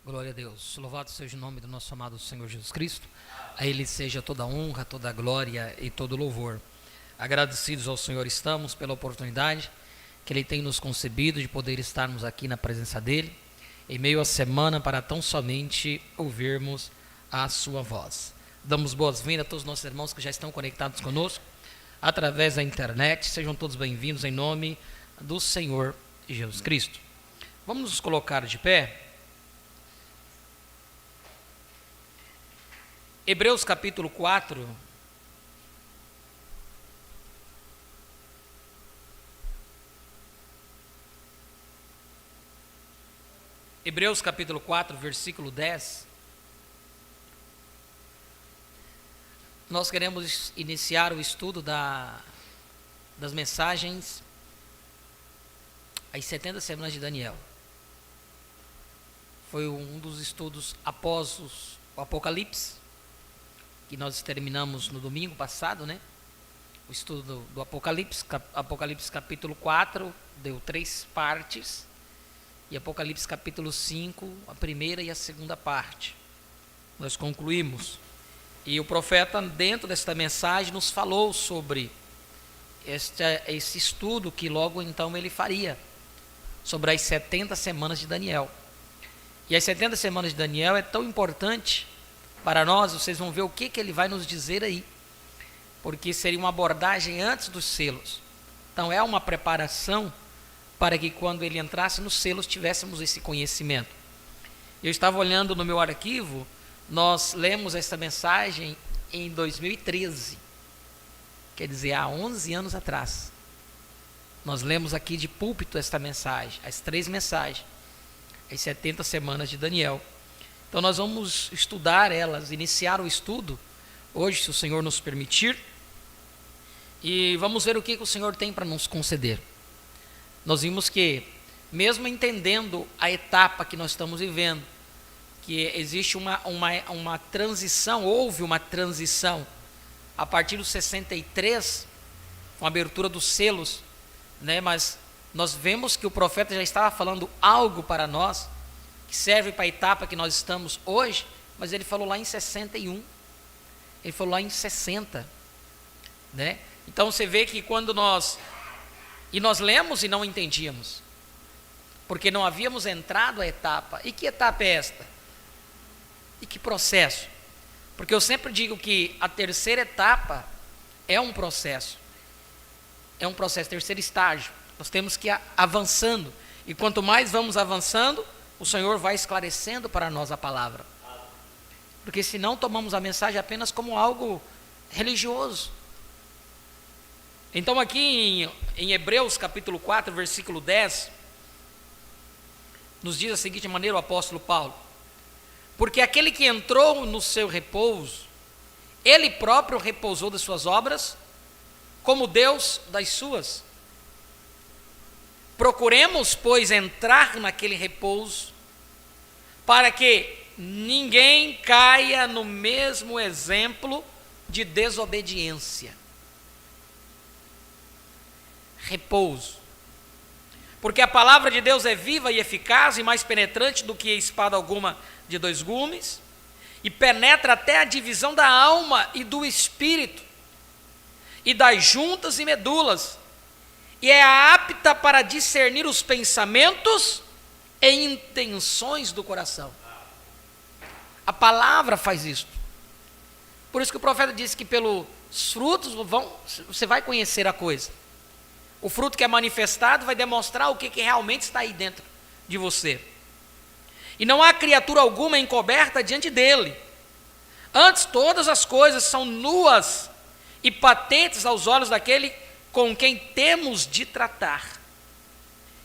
Glória a Deus. Louvado seja o nome do nosso amado Senhor Jesus Cristo. A Ele seja toda a honra, toda a glória e todo o louvor. Agradecidos ao Senhor estamos pela oportunidade que Ele tem nos concebido de poder estarmos aqui na presença dEle, em meio à semana, para tão somente ouvirmos a sua voz. Damos boas-vindas a todos os nossos irmãos que já estão conectados conosco através da internet. Sejam todos bem-vindos em nome do Senhor Jesus Cristo. Vamos nos colocar de pé. Hebreus capítulo 4. Hebreus capítulo 4, versículo 10. Nós queremos iniciar o estudo das mensagens às 70 semanas de Daniel. Foi um dos estudos após o Apocalipse, que nós terminamos no domingo passado, né? O estudo do Apocalipse, Apocalipse capítulo 4, deu 3 partes, e Apocalipse capítulo 5, a primeira e a segunda parte. Nós concluímos, e o profeta, dentro desta mensagem, nos falou sobre esse estudo que logo então ele faria, sobre as 70 semanas de Daniel. E as 70 semanas de Daniel é tão importante para nós, vocês vão ver o que ele vai nos dizer aí, porque seria uma abordagem antes dos selos. Então é uma preparação para que quando ele entrasse nos selos tivéssemos esse conhecimento. Eu estava olhando no meu arquivo, nós lemos essa mensagem em 2013, quer dizer, há 11 anos atrás. Nós lemos aqui de púlpito esta mensagem, as 3 mensagens, as 70 semanas de Daniel. Então nós vamos estudar elas, iniciar o estudo hoje, se o Senhor nos permitir, e vamos ver o que o Senhor tem para nos conceder. Nós vimos que, mesmo entendendo a etapa que nós estamos vivendo, que existe uma transição, houve uma transição a partir dos 63, com a abertura dos selos, né? Mas nós vemos que o profeta já estava falando algo para nós, que serve para a etapa que nós estamos hoje, mas ele falou lá em 61, ele falou lá em 60, né? Então você vê que quando nós lemos e não entendíamos, porque não havíamos entrado a etapa. E que etapa é esta? E que processo? Porque eu sempre digo que a terceira etapa é um processo, terceiro estágio. Nós temos que ir avançando, e quanto mais vamos avançando, o Senhor vai esclarecendo para nós a palavra, porque senão tomamos a mensagem apenas como algo religioso. Então aqui em Hebreus capítulo 4, versículo 10, nos diz da seguinte maneira o apóstolo Paulo: porque aquele que entrou no seu repouso, ele próprio repousou das suas obras, como Deus das suas. Procuremos, pois, entrar naquele repouso, para que ninguém caia no mesmo exemplo de desobediência. Repouso. Porque a palavra de Deus é viva e eficaz e mais penetrante do que espada alguma de 2 gumes, e penetra até a divisão da alma e do espírito, e das juntas e medulas, e é apta para discernir os pensamentos e intenções do coração. A palavra faz isso. Por isso que o profeta disse que pelos frutos você vai conhecer a coisa. O fruto que é manifestado vai demonstrar o que realmente está aí dentro de você. E não há criatura alguma encoberta diante dele. Antes, todas as coisas são nuas e patentes aos olhos daquele com quem temos de tratar.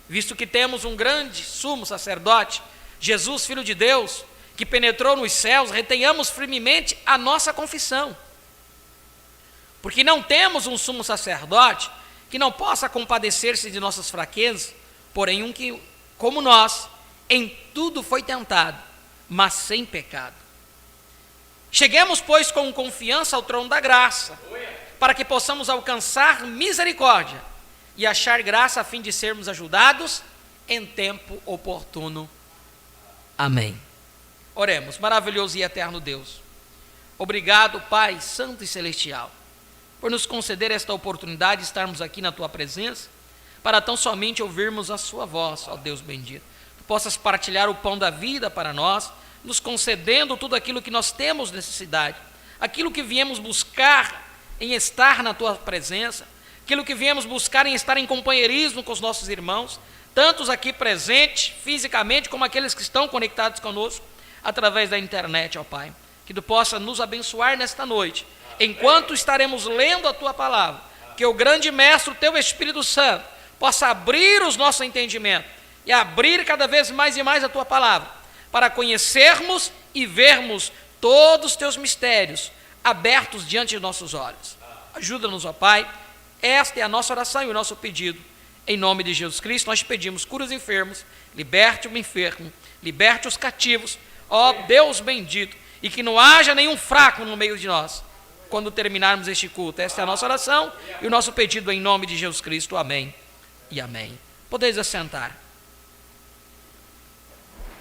Visto que temos um grande sumo sacerdote, Jesus, Filho de Deus, que penetrou nos céus, retenhamos firmemente a nossa confissão. Porque não temos um sumo sacerdote que não possa compadecer-se de nossas fraquezas, porém um que, como nós, em tudo foi tentado, mas sem pecado. Cheguemos, pois, com confiança ao trono da graça, para que possamos alcançar misericórdia e achar graça a fim de sermos ajudados em tempo oportuno. Amém. Oremos. Maravilhoso e eterno Deus, obrigado, Pai Santo e Celestial, por nos conceder esta oportunidade de estarmos aqui na Tua presença, para tão somente ouvirmos a Sua voz, ó Deus bendito. Tu possas partilhar o pão da vida para nós, nos concedendo tudo aquilo que nós temos necessidade, aquilo que viemos buscar em estar na Tua presença, aquilo que viemos buscar em estar em companheirismo com os nossos irmãos, tantos aqui presentes fisicamente, como aqueles que estão conectados conosco através da internet, ó Pai. Que Tu possa nos abençoar nesta noite, enquanto estaremos lendo a Tua palavra, que o grande Mestre, o Teu Espírito Santo, possa abrir os nossos entendimentos e abrir cada vez mais e mais a Tua palavra, para conhecermos e vermos todos os Teus mistérios abertos diante de nossos olhos. Ajuda-nos, ó Pai. Esta é a nossa oração e o nosso pedido. Em nome de Jesus Cristo, nós te pedimos: cura os enfermos, liberte o enfermo, liberte os cativos, ó Deus bendito, e que não haja nenhum fraco no meio de nós, quando terminarmos este culto. Esta é a nossa oração e o nosso pedido em nome de Jesus Cristo. Amém e amém. Podeis assentar.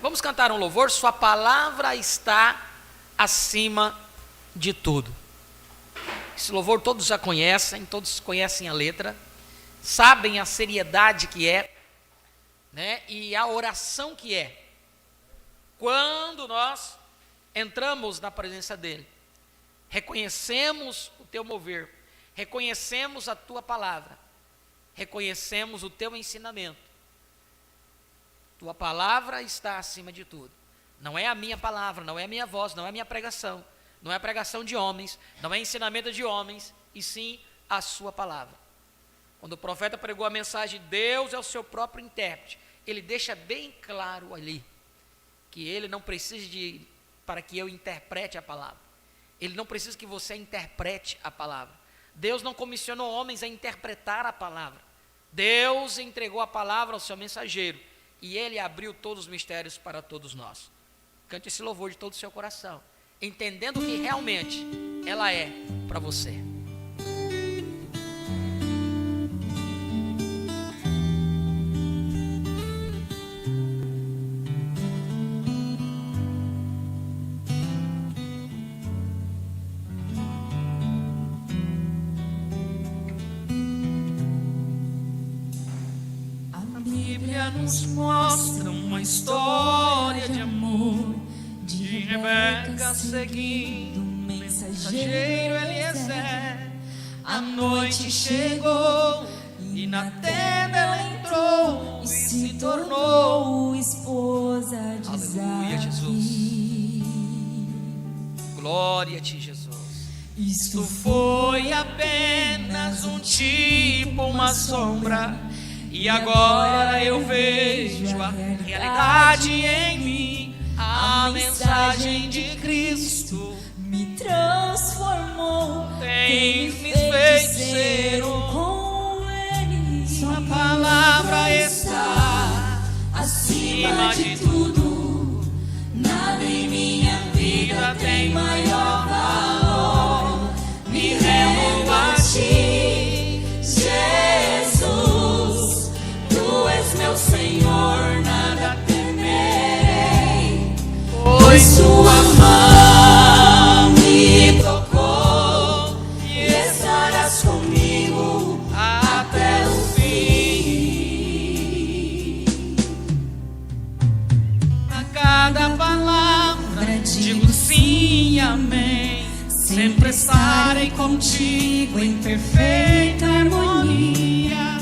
Vamos cantar um louvor. Sua palavra está acima de tudo. Esse louvor todos já conhecem, todos conhecem a letra, sabem a seriedade que é, né, e a oração que é, quando nós entramos na presença dEle, reconhecemos o Teu mover, reconhecemos a Tua palavra, reconhecemos o Teu ensinamento. Tua palavra está acima de tudo. Não é a minha palavra, não é a minha voz, não é a minha pregação, não é a pregação de homens, não é ensinamento de homens, e sim a Sua palavra. Quando o profeta pregou a mensagem, Deus é o seu próprio intérprete, ele deixa bem claro ali, que ele não precisa para que eu interprete a palavra. Ele não precisa que você interprete a palavra. Deus não comissionou homens a interpretar a palavra. Deus entregou a palavra ao seu mensageiro, e ele abriu todos os mistérios para todos nós. Cante esse louvor de todo o seu coração, entendendo que realmente ela é para você. Nos mostra uma história de amor de Rebeca seguindo o mensageiro Eliezer. A noite chegou e na tenda ela entrou e se tornou esposa de Isaque. Aleluia, Jesus. Glória a Ti, Jesus. Isto foi apenas um tipo, uma sombra, e agora eu vejo a realidade em mim. A mensagem de Cristo me transformou, tem me feito ser um com Ele. Sua palavra está acima de tudo. Nada em minha vida tem maior valor. Me rendo a Ti, Jesus. Tu és meu Senhor, nada temerei, pois Tua mão me tocou e estarás comigo até o fim. A cada palavra digo sim e amém, sempre estarei contigo em perfeita harmonia.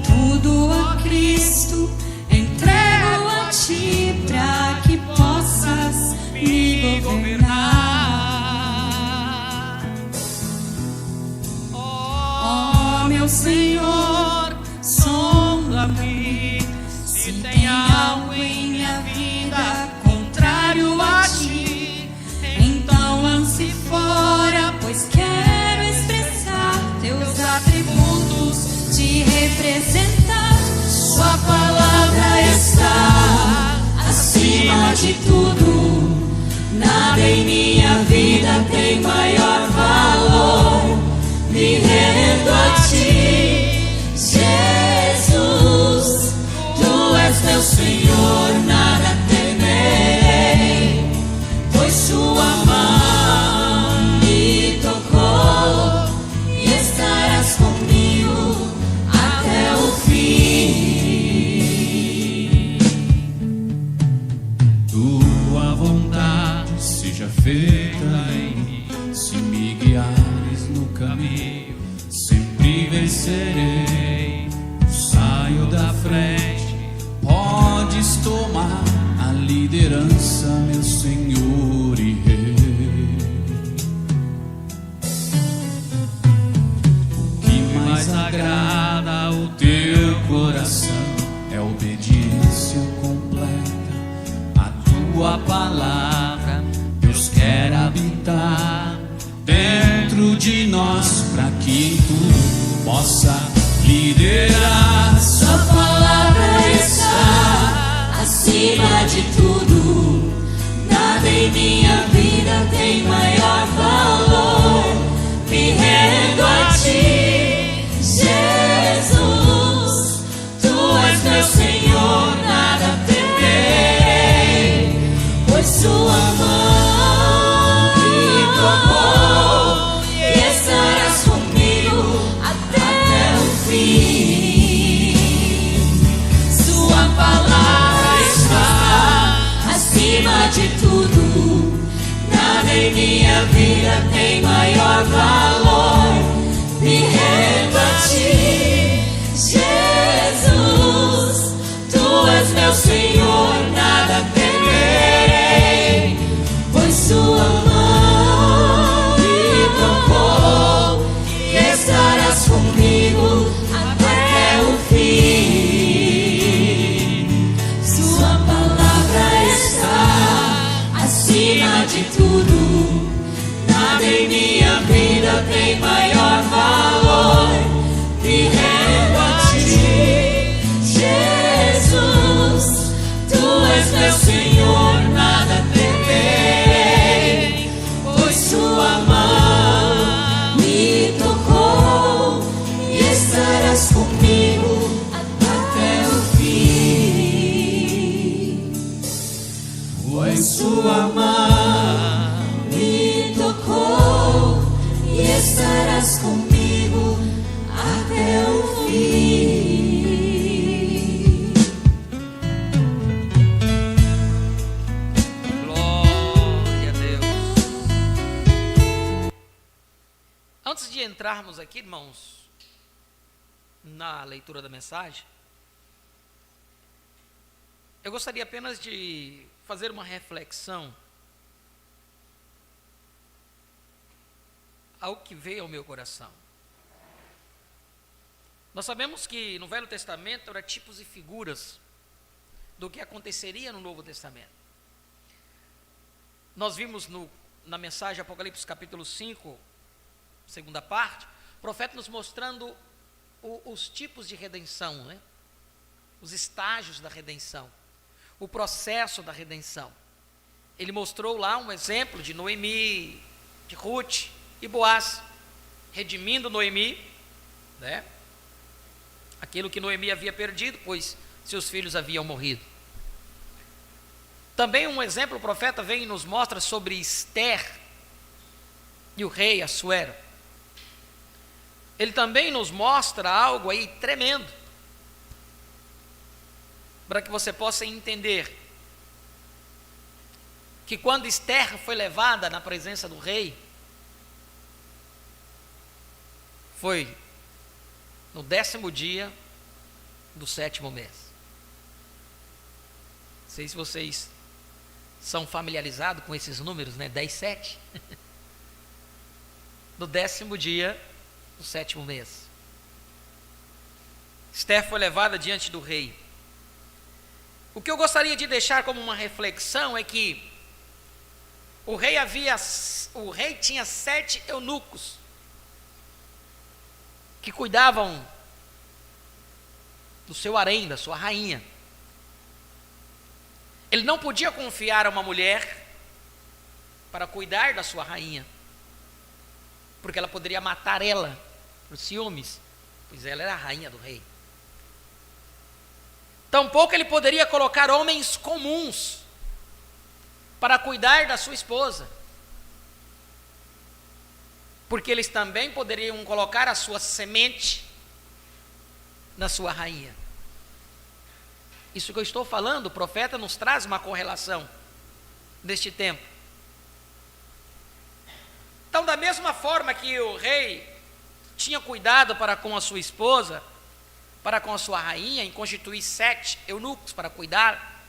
Tudo a Cristo entrego a Ti, para que possas me governar. Oh, meu Senhor, sonda-me se tem algo em minha vida contrário a Ti. Então lance fora, pois quero expressar Teus atributos, Te representar. Sua palavra está acima de tudo. Nada em minha vida tem maior valor. Me rendo a Ti, Jesus. Tu és meu Senhor, nada temerei, seja feita em mim. Se me guiares no caminho, sempre vencerei. Saio da frente, podes tomar a liderança, meu Senhor e Rei. O que mais agrada ao teu coração é obediência completa à tua palavra. Deus quer habitar dentro de nós, para que tudo possa liderar. Sua palavra está acima de tudo. Nada em minha vida tem maior valor. Me rendo a ti, Jesus. Tu és meu Senhor, nada temerei, pois sua mão me tocou e estarás comigo até o fim. Sua palavra está acima de tudo. Nada em minha vida tem maior valor. Me rendo a ti, Jesus. Tu és meu Senhor, nada temerei, pois sua mão me tocou e estarás comigo até o fim. Sua palavra está acima de tudo. Nada em minha vida tem maior valor. Me rendo a ti, Jesus. Tu és meu Senhor, nada temerei, pois sua mão me tocou e estarás comigo até o fim. Pois sua mão Me tocou e estarás comigo até o fim. Glória a Deus. Antes de entrarmos aqui, irmãos, na leitura da mensagem, eu gostaria apenas de fazer uma reflexão ao que veio ao meu coração. Nós sabemos que no Velho Testamento eram tipos e figuras do que aconteceria no Novo Testamento. Nós vimos na mensagem Apocalipse capítulo 5, segunda parte, o profeta nos mostrando os tipos de redenção, né? Os estágios da redenção, o processo da redenção. Ele mostrou lá um exemplo de Noemi, de Ruth e Boaz, redimindo Noemi, né? Aquilo que Noemi havia perdido, pois seus filhos haviam morrido. Também um exemplo, o profeta vem e nos mostra sobre Esther e o rei Assuero. Ele também nos mostra algo aí tremendo, para que você possa entender que quando Esther foi levada na presença do rei, foi no 10º dia do 7º mês. Não sei se vocês são familiarizados com esses números, né? 10, 7. No 10º dia do 7º mês. Esther foi levada diante do rei. O que eu gostaria de deixar como uma reflexão é que o rei tinha 7 eunucos que cuidavam do seu harém, da sua rainha. Ele não podia confiar a uma mulher para cuidar da sua rainha, porque ela poderia matar ela por ciúmes, pois ela era a rainha do rei. Tampouco ele poderia colocar homens comuns para cuidar da sua esposa, porque eles também poderiam colocar a sua semente na sua rainha. Isso que eu estou falando, o profeta nos traz uma correlação neste tempo. Então, da mesma forma que o rei tinha cuidado para com a sua esposa, para com a sua rainha, em constituir 7 eunucos para cuidar,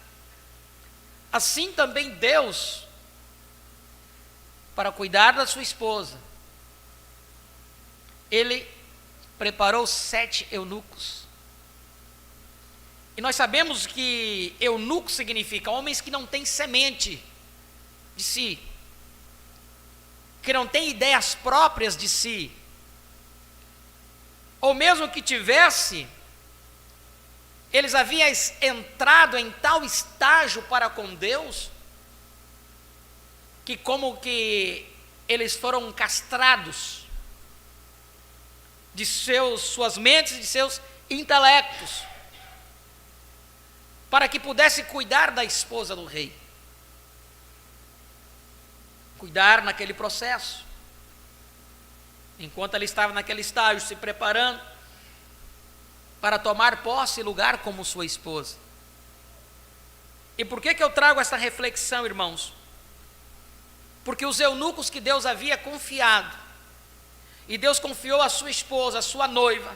assim também Deus, para cuidar da sua esposa, Ele preparou 7 eunucos. E nós sabemos que eunuco significa homens que não têm semente de si, que não têm ideias próprias de si, ou mesmo que tivesse, eles haviam entrado em tal estágio para com Deus, que como que eles foram castrados de suas mentes, de seus intelectos, para que pudesse cuidar da esposa do rei, cuidar naquele processo, enquanto ele estava naquele estágio, se preparando para tomar posse e lugar como sua esposa. E por que eu trago essa reflexão, irmãos? Porque os eunucos que Deus havia confiado, e Deus confiou a sua esposa, a sua noiva,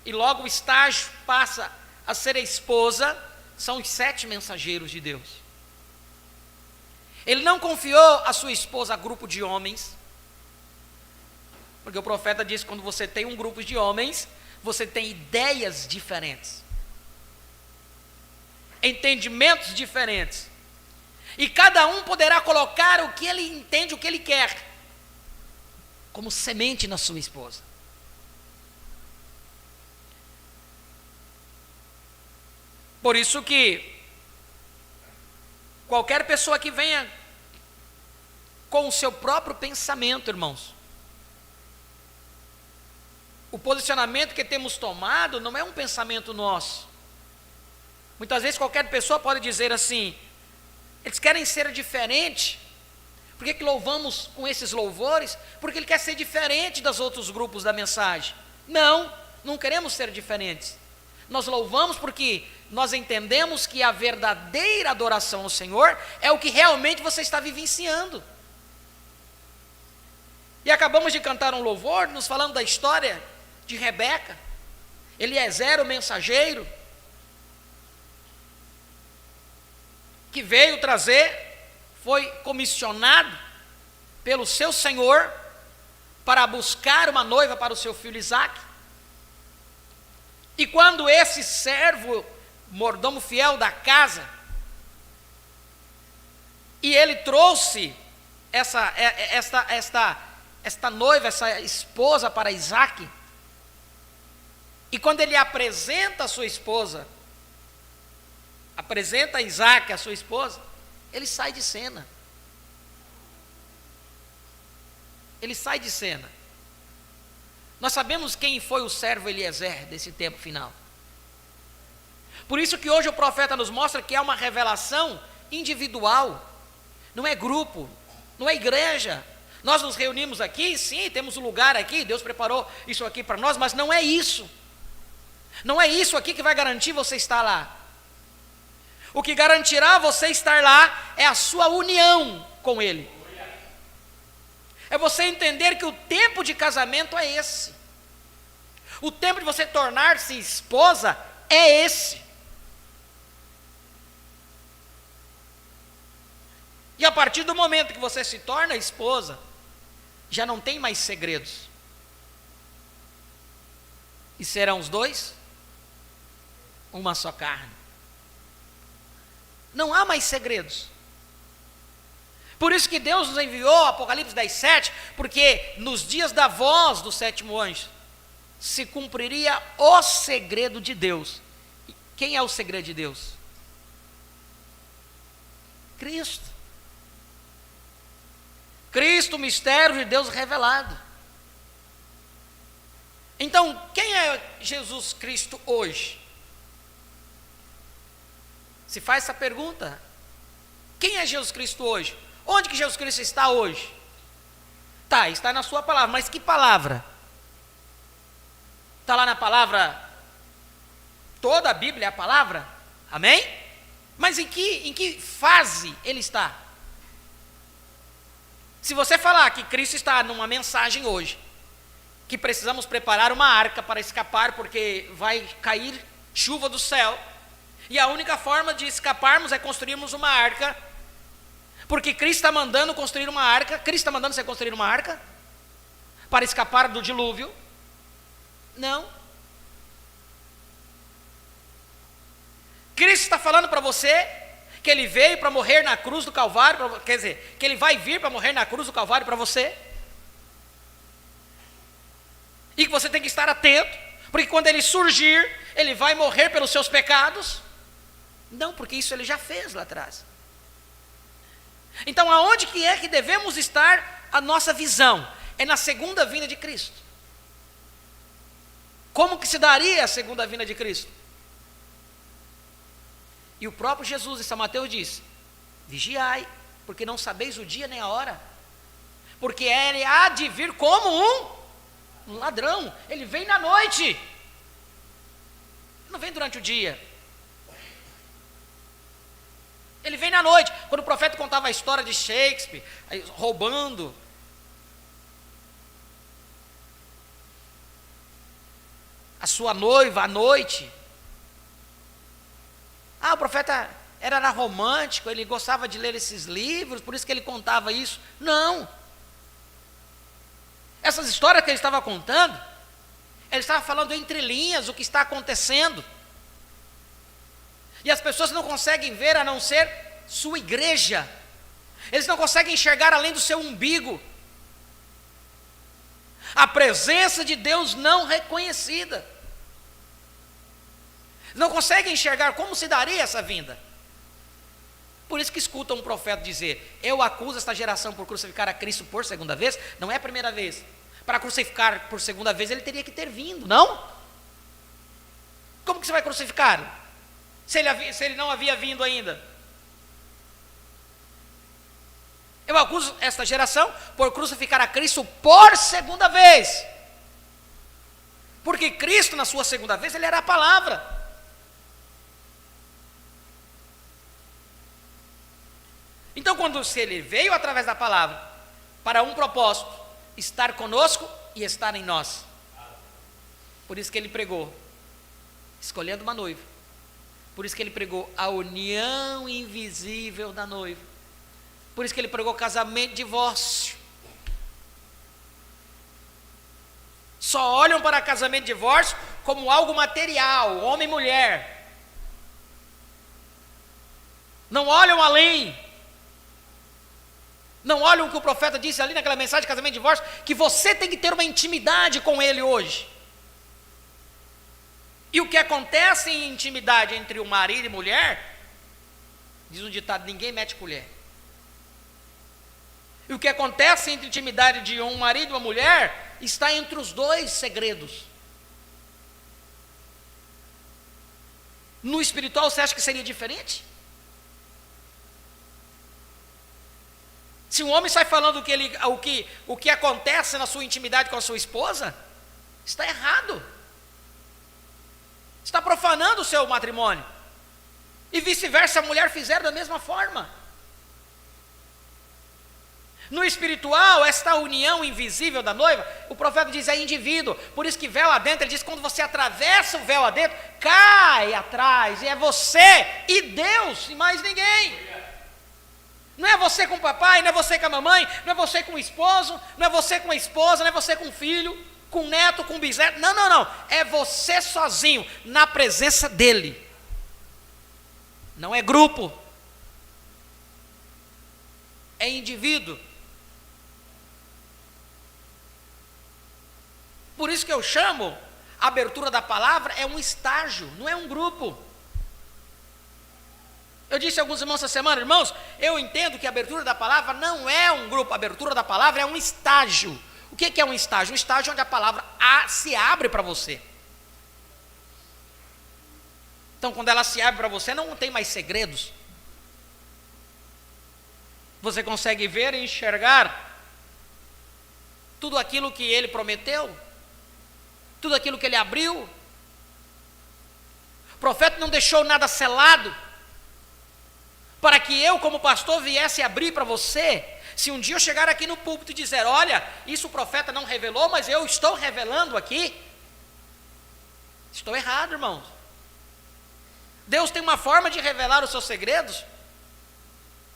e logo o estágio passa a ser a esposa, são os 7 mensageiros de Deus. Ele não confiou a sua esposa a grupo de homens, porque o profeta diz que quando você tem um grupo de homens, você tem ideias diferentes, entendimentos diferentes, e cada um poderá colocar o que ele entende, o que ele quer, como semente na sua esposa. Por isso que qualquer pessoa que venha com o seu próprio pensamento, irmãos, o posicionamento que temos tomado não é um pensamento nosso. Muitas vezes qualquer pessoa pode dizer assim: eles querem ser diferente, por que louvamos com esses louvores? Porque ele quer ser diferente dos outros grupos da mensagem. Não queremos ser diferentes. Nós louvamos porque nós entendemos que a verdadeira adoração ao Senhor é o que realmente você está vivenciando. E acabamos de cantar um louvor, nos falando da história de Rebeca, Eliezer, o mensageiro, que veio trazer, foi comissionado pelo seu senhor para buscar uma noiva para o seu filho Isaque. E quando esse servo, mordomo fiel da casa, e ele trouxe esta noiva, essa esposa para Isaque, e quando ele apresenta a sua esposa, apresenta a Isaque, a sua esposa, ele sai de cena. Ele sai de cena. Nós sabemos quem foi o servo Eliezer desse tempo final. Por isso que hoje o profeta nos mostra que há uma revelação individual, não é grupo, não é igreja. Nós nos reunimos aqui, sim, temos um lugar aqui, Deus preparou isso aqui para nós, mas não é isso. Não é isso aqui que vai garantir você estar lá. O que garantirá você estar lá é a sua união com Ele. É você entender que o tempo de casamento é esse. O tempo de você tornar-se esposa é esse. E a partir do momento que você se torna esposa, já não tem mais segredos. E serão os dois uma só carne. Não há mais segredos. Por isso que Deus nos enviou Apocalipse 10:7, porque nos dias da voz do 7º anjo se cumpriria o segredo de Deus. E quem é o segredo de Deus? Cristo. Cristo, o mistério de Deus revelado. Então, quem é Jesus Cristo hoje? Se faz essa pergunta: quem é Jesus Cristo hoje? Onde que Jesus Cristo está hoje? Está na sua palavra, mas que palavra? Está lá na palavra, toda a Bíblia é a palavra, amém? Mas em que fase ele está? Se você falar que Cristo está numa mensagem hoje, que precisamos preparar uma arca para escapar porque vai cair chuva do céu, e a única forma de escaparmos é construirmos uma arca, porque Cristo está mandando construir uma arca. Cristo está mandando você construir uma arca para escapar do dilúvio? Não. Cristo está falando para você que Ele veio para morrer na cruz do Calvário, quer dizer, que Ele vai vir para morrer na cruz do Calvário para você? E que você tem que estar atento, porque quando Ele surgir, Ele vai morrer pelos seus pecados? Não, porque isso Ele já fez lá atrás. Então, aonde que é que devemos estar a nossa visão? É na segunda vinda de Cristo. Como que se daria a segunda vinda de Cristo? E o próprio Jesus em São Mateus diz: vigiai, porque não sabeis o dia nem a hora, porque Ele há de vir como um ladrão. Ele vem na noite, não vem durante o dia. Ele vem na noite. Quando o profeta contava a história de Shakespeare, roubando a sua noiva à noite. O profeta era romântico, ele gostava de ler esses livros, por isso que ele contava isso. Não. Essas histórias que ele estava contando, ele estava falando entre linhas o que está acontecendo. E as pessoas não conseguem ver a não ser sua igreja. Eles não conseguem enxergar além do seu umbigo. A presença de Deus não reconhecida. Não conseguem enxergar como se daria essa vinda. Por isso que escutam um profeta dizer: eu acuso esta geração por crucificar a Cristo por segunda vez. Não é a primeira vez. Para crucificar por segunda vez, ele teria que ter vindo, não? Como que você vai crucificar? Se ele não havia vindo ainda. Eu acuso esta geração por crucificar a Cristo por segunda vez. Porque Cristo, na sua segunda vez, Ele era a palavra. Então, se Ele veio através da palavra, para um propósito, estar conosco e estar em nós. Por isso que Ele pregou, escolhendo uma noiva. Por isso que Ele pregou a união invisível da noiva. Por isso que Ele pregou casamento e divórcio. Só olham para casamento e divórcio como algo material, homem e mulher. Não olham além. Não olham o que o profeta disse ali naquela mensagem de casamento e divórcio, que você tem que ter uma intimidade com Ele hoje. E o que acontece em intimidade entre o marido e mulher, diz um ditado: ninguém mete colher. E o que acontece entre a intimidade de um marido e uma mulher, está entre os dois segredos. No espiritual, você acha que seria diferente? Se um homem sai falando o que acontece na sua intimidade com a sua esposa, está errado. Está profanando o seu matrimônio. E vice-versa, a mulher fizer da mesma forma. No espiritual, esta união invisível da noiva, o profeta diz, é indivíduo. Por isso que véu adentro, ele diz, quando você atravessa o véu adentro, cai atrás, e é você e Deus, e mais ninguém. Não é você com o papai, não é você com a mamãe, não é você com o esposo, não é você com a esposa, não é você com o filho, com o neto, com o bisneto. Não, não, não. É você sozinho, na presença dele. Não é grupo. É indivíduo. Por isso que eu chamo a abertura da palavra é um estágio, não é um grupo. Eu disse a alguns irmãos essa semana: irmãos, eu entendo que a abertura da palavra não é um grupo, a abertura da palavra é um estágio. O que é um estágio? Um estágio onde a palavra se abre para você. Então, quando ela se abre para você, não tem mais segredos. Você consegue ver e enxergar tudo aquilo que ele prometeu, tudo aquilo que ele abriu. O profeta não deixou nada selado para que eu, como pastor, viesse abrir para você. Se um dia eu chegar aqui no púlpito e dizer, olha, isso o profeta não revelou, mas eu estou revelando aqui, estou errado, irmãos. Deus tem uma forma de revelar os seus segredos,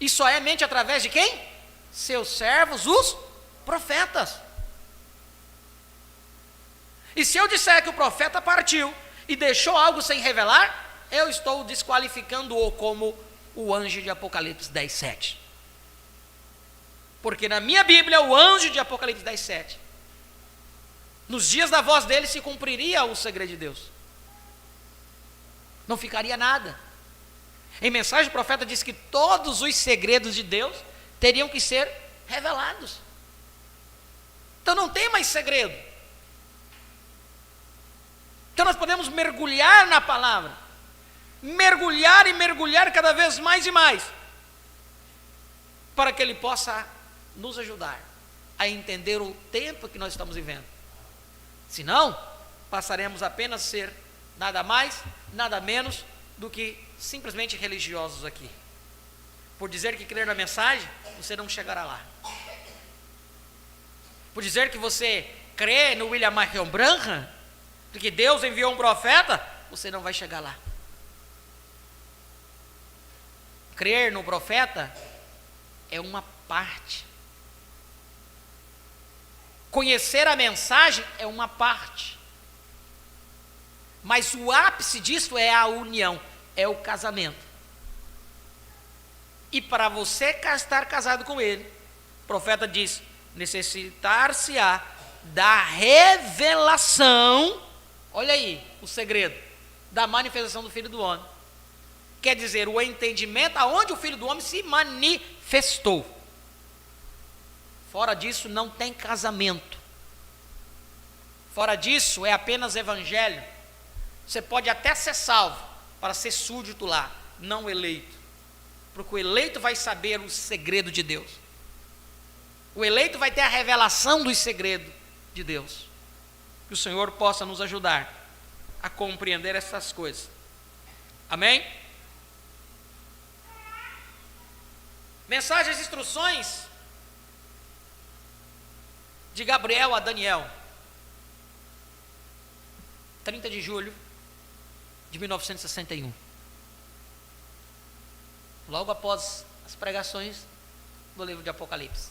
e só é mente através de quem? Seus servos, os profetas. E se eu disser que o profeta partiu e deixou algo sem revelar, eu estou desqualificando-o como o anjo de Apocalipse 10:7. Porque na minha Bíblia, o anjo de Apocalipse 10:7, nos dias da voz dele se cumpriria o segredo de Deus. Não ficaria nada. Em mensagem, o profeta diz que todos os segredos de Deus teriam que ser revelados. Então não tem mais segredo. Então nós podemos mergulhar na palavra, mergulhar e mergulhar cada vez mais e mais, para que Ele possa nos ajudar a entender o tempo que nós estamos vivendo. Senão, passaremos apenas a ser nada mais, nada menos do que simplesmente religiosos aqui. Por dizer que crer na mensagem, você não chegará lá. Por dizer que você crê no William Marion Branham, de que Deus enviou um profeta, você não vai chegar lá. Crer no profeta é uma parte. Conhecer a mensagem é uma parte. Mas o ápice disso é a união, é o casamento. E para você estar casado com ele, o profeta diz, necessitar-se-á da revelação, olha aí o segredo, da manifestação do Filho do Homem. Quer dizer, o entendimento aonde o Filho do Homem se manifestou. Fora disso não tem casamento. Fora disso é apenas evangelho. Você pode até ser salvo para ser súdito lá, não eleito. Porque o eleito vai saber o segredo de Deus. O eleito vai ter a revelação dos segredos de Deus. Que o Senhor possa nos ajudar a compreender essas coisas. Amém? Mensagens e instruções de Gabriel a Daniel. 30 de julho de 1961. Logo após as pregações do livro de Apocalipse.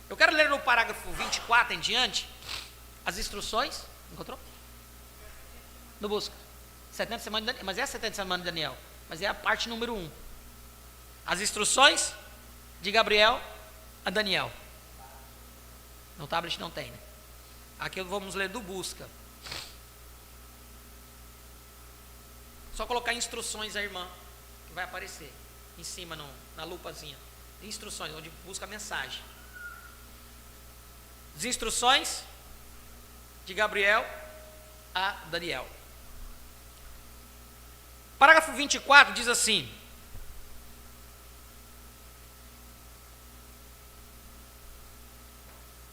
Eu quero ler no parágrafo 24 em diante as instruções. Encontrou? No busca. 70 semanas de Daniel, mas é a 70 semanas de Daniel. Mas é a parte número 1. As instruções de Gabriel a Daniel. No tablet não tem, né? Aqui vamos ler do busca. Só colocar instruções a irmã, que vai aparecer em cima na lupazinha. Instruções, onde busca a mensagem. As instruções de Gabriel a Daniel. Parágrafo 24 diz assim: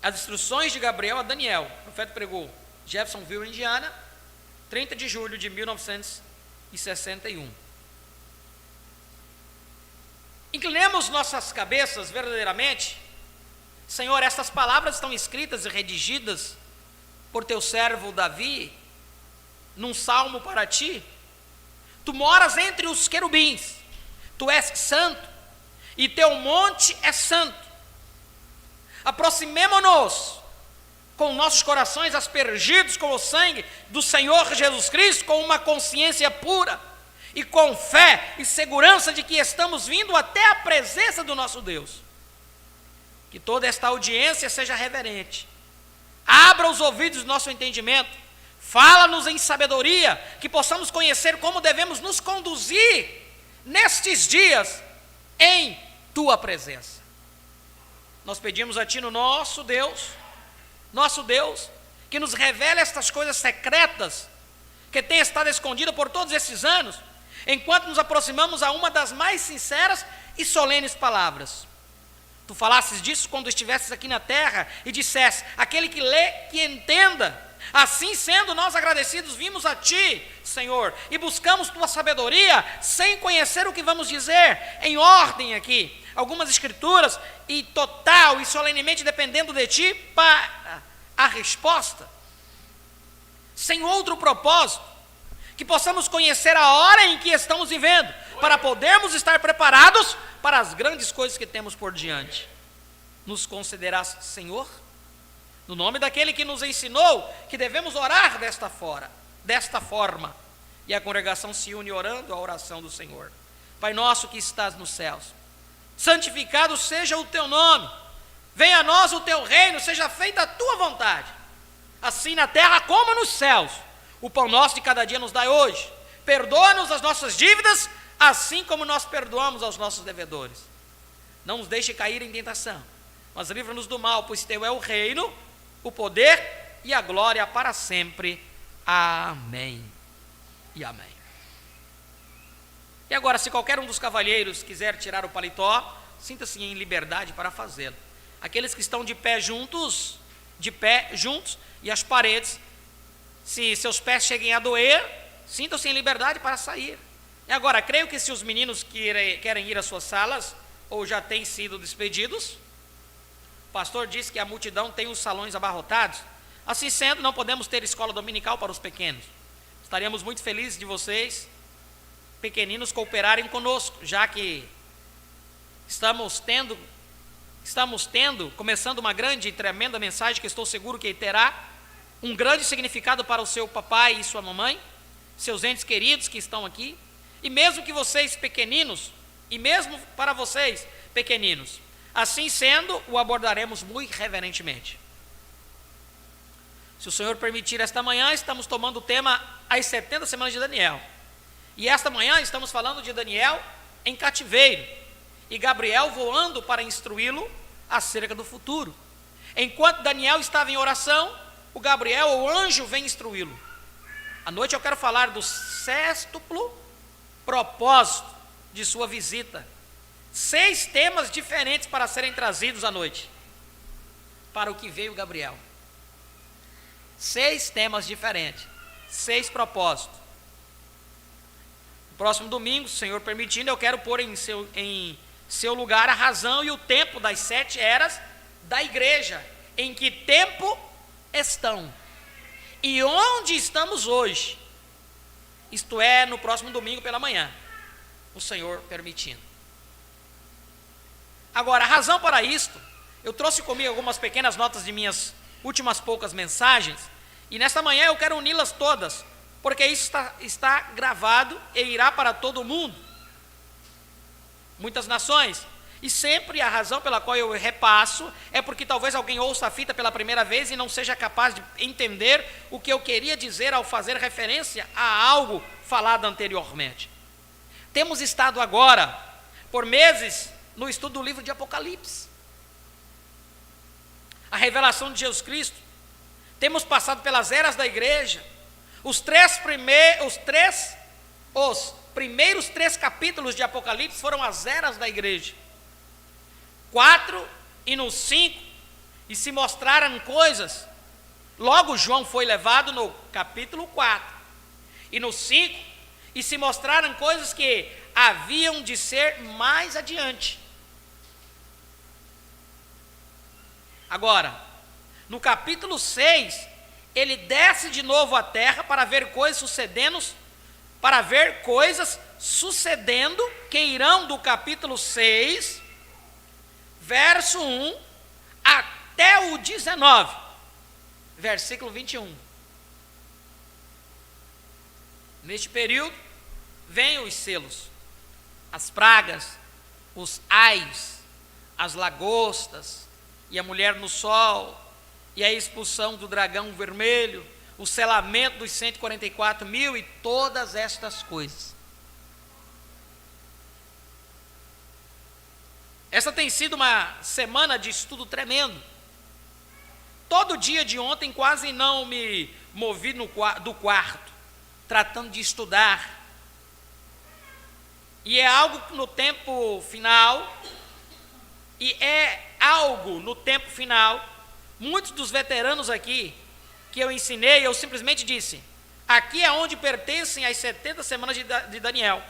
as instruções de Gabriel a Daniel. O profeta pregou Jeffersonville, Indiana, 30 de julho de 1961. Inclinemos nossas cabeças verdadeiramente. Senhor, estas palavras estão escritas e redigidas por teu servo Davi, num salmo para ti. Tu moras entre os querubins, tu és santo, e teu monte é santo. Aproximemo-nos com nossos corações aspergidos com o sangue do Senhor Jesus Cristo, com uma consciência pura e com fé e segurança de que estamos vindo até a presença do nosso Deus. Que toda esta audiência seja reverente. Abra os ouvidos do nosso entendimento. Fala-nos em sabedoria, que possamos conhecer como devemos nos conduzir nestes dias em tua presença. Nós pedimos a ti no nosso Deus, que nos revele estas coisas secretas, que tem estado escondida por todos esses anos, enquanto nos aproximamos a uma das mais sinceras e solenes palavras. Tu falasses disso quando estivesses aqui na terra e dissesse: aquele que lê, que entenda. Assim sendo, nós agradecidos vimos a Ti, Senhor, e buscamos Tua sabedoria, sem conhecer o que vamos dizer, em ordem aqui, algumas escrituras, e total e solenemente dependendo de Ti para a resposta, sem outro propósito, que possamos conhecer a hora em que estamos vivendo, para podermos estar preparados para as grandes coisas que temos por diante. Nos consideras, Senhor, no nome daquele que nos ensinou que devemos orar desta forma, e a congregação se une orando a oração do Senhor. Pai nosso que estás nos céus, santificado seja o teu nome, venha a nós o teu reino, seja feita a tua vontade, assim na terra como nos céus. O pão nosso de cada dia nos dai hoje, perdoa-nos as nossas dívidas, assim como nós perdoamos aos nossos devedores. Não nos deixe cair em tentação, mas livra-nos do mal, pois teu é o reino, o poder e a glória para sempre. Amém e amém. E agora, se qualquer um dos cavalheiros quiser tirar o paletó, sinta-se em liberdade para fazê-lo. Aqueles que estão de pé juntos, e as paredes, se seus pés cheguem a doer, sintam-se em liberdade para sair. E agora, creio que se os meninos querem ir às suas salas, ou já têm sido despedidos, o pastor disse que a multidão tem os salões abarrotados. Assim sendo, não podemos ter escola dominical para os pequenos. Estaríamos muito felizes de vocês, pequeninos, cooperarem conosco, já que estamos começando uma grande e tremenda mensagem que estou seguro que terá um grande significado para o seu papai e sua mamãe, seus entes queridos que estão aqui, e mesmo que vocês pequeninos, e mesmo para vocês pequeninos, assim sendo, o abordaremos muito reverentemente. Se o Senhor permitir, esta manhã estamos tomando o tema As 70 Semanas de Daniel, e esta manhã estamos falando de Daniel em cativeiro, e Gabriel voando para instruí-lo acerca do futuro. Enquanto Daniel estava em oração, o Gabriel, o anjo, vem instruí-lo. À noite eu quero falar do sextuplo propósito de sua visita. 6 temas diferentes para serem trazidos à noite, para o que veio Gabriel. 6 temas diferentes, 6 propósitos. No próximo domingo, se o Senhor permitindo, eu quero pôr em seu lugar a razão e o tempo das 7 eras da igreja. Em que tempo estão e onde estamos hoje, isto é, no próximo domingo pela manhã, o Senhor permitindo. Agora, a razão para isto, eu trouxe comigo algumas pequenas notas de minhas últimas poucas mensagens, e nesta manhã eu quero uni-las todas, porque isso está gravado e irá para todo mundo, muitas nações. E sempre a razão pela qual eu repasso é porque talvez alguém ouça a fita pela primeira vez e não seja capaz de entender o que eu queria dizer ao fazer referência a algo falado anteriormente. Temos estado agora, por meses, no estudo do livro de Apocalipse, a revelação de Jesus Cristo. Temos passado pelas eras da igreja. Os primeiros 3 capítulos de Apocalipse foram as eras da igreja. 4 e no 5, e se mostraram coisas. Logo João foi levado no capítulo 4, e no 5, e se mostraram coisas que haviam de ser mais adiante. Agora, no capítulo 6, ele desce de novo à terra para ver coisas sucedendo, que irão do capítulo 6, verso 1 até o 19, versículo 21. Neste período, vêm os selos, as pragas, os ais, as lagostas, e a mulher no sol, e a expulsão do dragão vermelho, o selamento dos 144 mil e todas estas coisas. Essa tem sido uma semana de estudo tremendo. Todo dia de ontem quase não me movi do quarto, tratando de estudar. E é algo no tempo final, muitos dos veteranos aqui, que eu ensinei, eu simplesmente disse: aqui é onde pertencem as 70 semanas de Daniel.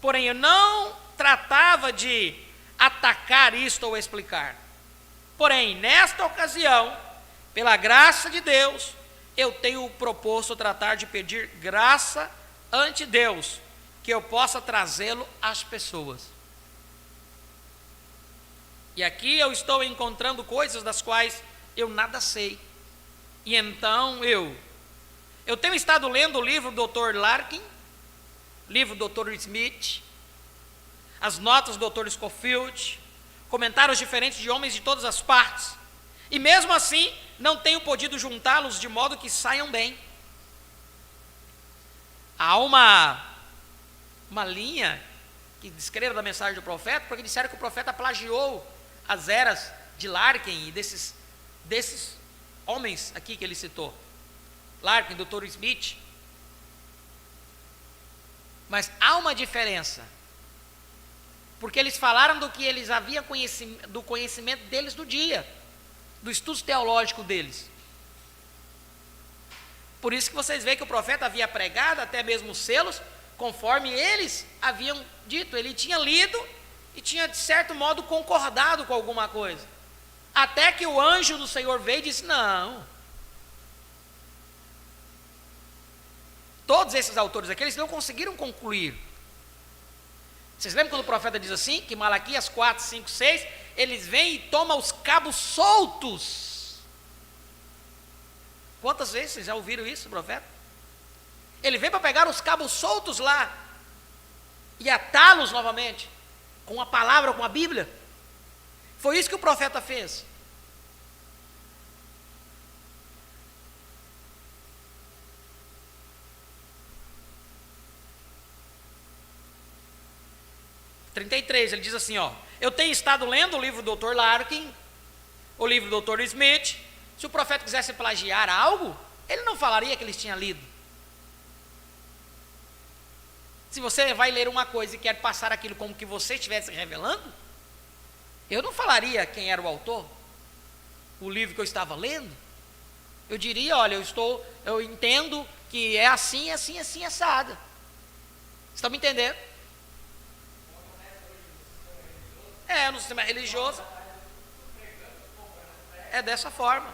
Porém, eu não tratava de atacar isto ou explicar. Porém, nesta ocasião, pela graça de Deus, eu tenho proposto tratar de pedir graça ante Deus, que eu possa trazê-lo às pessoas. E aqui eu estou encontrando coisas das quais eu nada sei. E então eu tenho estado lendo o livro do Dr. Larkin, livro do Dr. Smith, as notas do Dr. Scofield, comentários diferentes de homens de todas as partes, e mesmo assim não tenho podido juntá-los de modo que saiam bem. Há uma linha que descreve da mensagem do profeta, porque disseram que o profeta plagiou as eras de Larkin e desses homens aqui que ele citou, Larkin, Dr. Smith. Mas há uma diferença, porque eles falaram do que eles haviam do conhecimento deles do dia, do estudo teológico deles. Por isso que vocês veem que o profeta havia pregado até mesmo os selos, conforme eles haviam dito. Ele tinha lido e tinha de certo modo concordado com alguma coisa, até que o anjo do Senhor veio e disse: não. Todos esses autores aqui, eles não conseguiram concluir. Vocês lembram quando o profeta diz assim, que Malaquias 4, 5, 6, eles vêm e tomam os cabos soltos? Quantas vezes vocês já ouviram isso, profeta? Ele vem para pegar os cabos soltos lá e atá-los novamente com a palavra, com a Bíblia. Foi isso que o profeta fez. Ele diz assim, ó: eu tenho estado lendo o livro do Dr. Larkin, o livro do Dr. Smith. Se o profeta quisesse plagiar algo, ele não falaria que eles tinham lido. Se você vai ler uma coisa e quer passar aquilo como que você estivesse revelando, eu não falaria quem era o autor, o livro que eu estava lendo. Eu diria: olha, eu entendo que é assim, assim, assim, assado. Vocês estão me entendendo? No sistema religioso é dessa forma.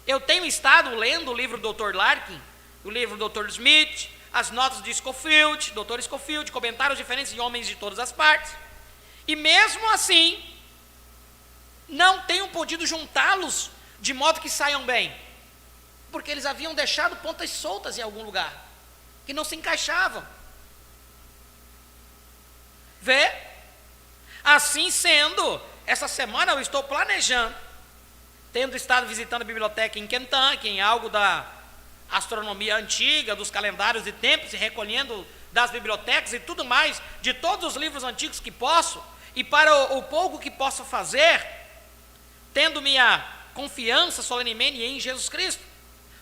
Eu tenho estado lendo o livro do Dr. Larkin, o livro do Dr. Smith, as notas de Scofield, Dr. Scofield, comentários diferentes de homens de todas as partes, e mesmo assim não tenho podido juntá-los de modo que saiam bem, porque eles haviam deixado pontas soltas em algum lugar, que não se encaixavam. Vê? Assim sendo, essa semana eu estou planejando, tendo estado visitando a biblioteca em Kentucky, em algo da astronomia antiga, dos calendários de tempos, e recolhendo das bibliotecas e tudo mais, de todos os livros antigos que posso, e para o pouco que posso fazer, tendo minha confiança solenemente em Jesus Cristo,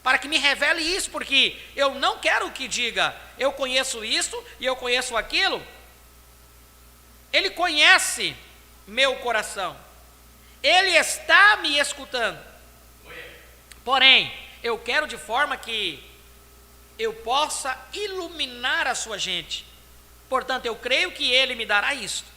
para que me revele isso, porque eu não quero que diga: eu conheço isso e eu conheço aquilo. Ele conhece meu coração, Ele está me escutando, porém, eu quero de forma que eu possa iluminar a sua gente. Portanto, eu creio que Ele me dará isto.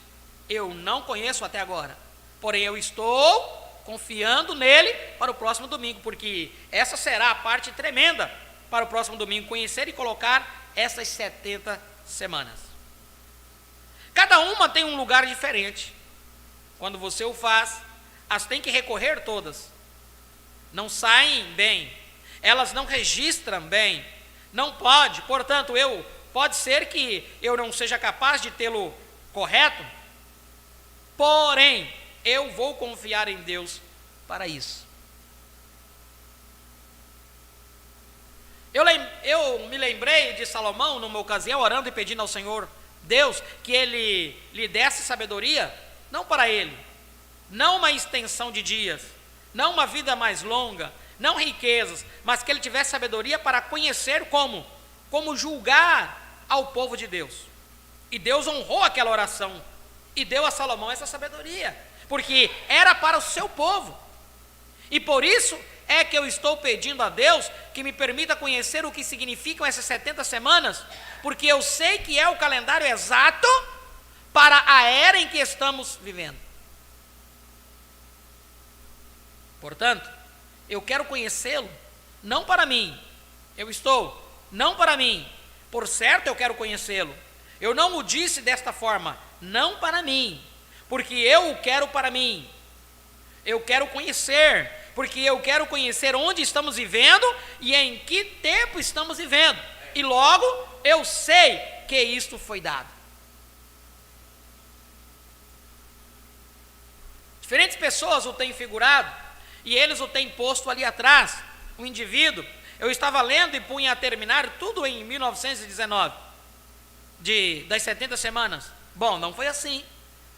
Eu não conheço até agora, porém eu estou confiando nele para o próximo domingo, porque essa será a parte tremenda para o próximo domingo, conhecer e colocar essas 70 semanas. Cada uma tem um lugar diferente. Quando você o faz, as tem que recorrer todas. Não saem bem, elas não registram bem, não pode. Portanto, pode ser que eu não seja capaz de tê-lo correto, porém, eu vou confiar em Deus para isso. Eu me lembrei de Salomão, numa ocasião, orando e pedindo ao Senhor Deus que Ele lhe desse sabedoria, não para ele, não uma extensão de dias, não uma vida mais longa, não riquezas, mas que ele tivesse sabedoria para conhecer como julgar ao povo de Deus. E Deus honrou aquela oração e deu a Salomão essa sabedoria, porque era para o seu povo. E por isso é que eu estou pedindo a Deus que me permita conhecer o que significam essas 70 semanas, porque eu sei que é o calendário exato para a era em que estamos vivendo. Portanto, eu quero conhecê-lo, não para mim, não para mim, por certo eu quero conhecê-lo. Eu não o disse desta forma, não para mim, porque eu o quero para mim. Eu quero conhecer, porque eu quero conhecer onde estamos vivendo e em que tempo estamos vivendo. E logo eu sei que isto foi dado. Diferentes pessoas o têm figurado e eles o têm posto ali atrás. Um indivíduo, eu estava lendo e punha a terminar tudo em 1919, das 70 semanas. Bom, não foi assim.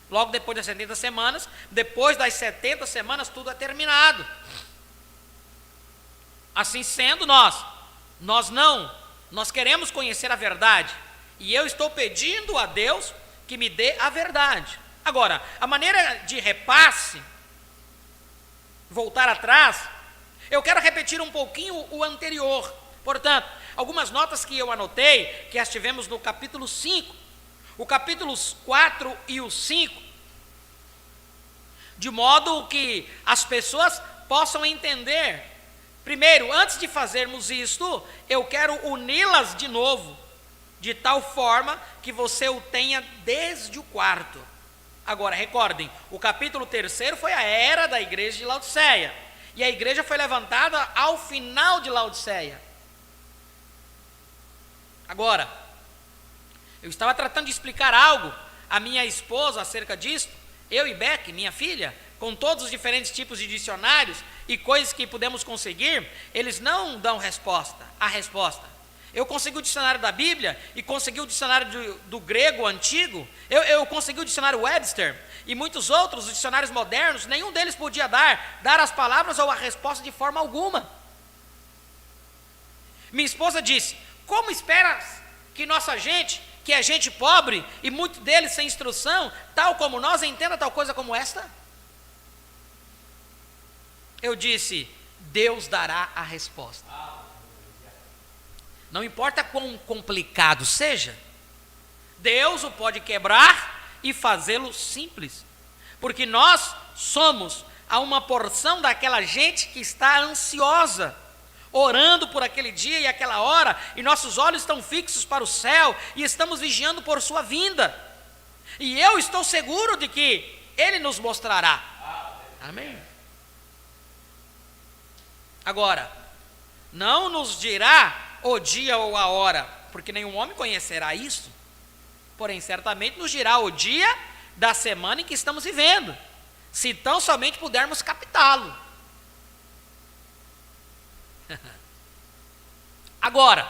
Logo depois das 70 semanas, depois das 70 semanas, tudo é terminado. Assim sendo, nós queremos conhecer a verdade. E eu estou pedindo a Deus que me dê a verdade. Agora, a maneira de repasse, voltar atrás, eu quero repetir um pouquinho o anterior. Portanto, algumas notas que eu anotei, que as tivemos no capítulo 5, o capítulos 4 e o 5, de modo que as pessoas possam entender. Primeiro, antes de fazermos isto, eu quero uni-las de novo, de tal forma que você o tenha desde o 4. Agora, recordem, o capítulo 3 foi a era da igreja de Laodiceia, e a igreja foi levantada ao final de Laodiceia. Agora, eu estava tratando de explicar algo à minha esposa acerca disso, eu e Beck, minha filha, com todos os diferentes tipos de dicionários e coisas que pudemos conseguir, eles não dão a resposta. Eu consegui o dicionário da Bíblia e consegui o dicionário do grego antigo, eu consegui o dicionário Webster e muitos outros, os dicionários modernos, nenhum deles podia dar as palavras ou a resposta de forma alguma. Minha esposa disse: como esperas que nossa gente, que é gente pobre e muitos deles sem instrução, tal como nós, entenda tal coisa como esta? Eu disse: Deus dará a resposta. Não importa quão complicado seja, Deus o pode quebrar e fazê-lo simples, porque nós somos a uma porção daquela gente que está ansiosa, orando por aquele dia e aquela hora, e nossos olhos estão fixos para o céu, e estamos vigiando por sua vinda, e eu estou seguro de que Ele nos mostrará. Amém? Agora, não nos dirá o dia ou a hora, porque nenhum homem conhecerá isso, porém certamente nos dirá o dia da semana em que estamos vivendo, se tão somente pudermos captá-lo. Agora,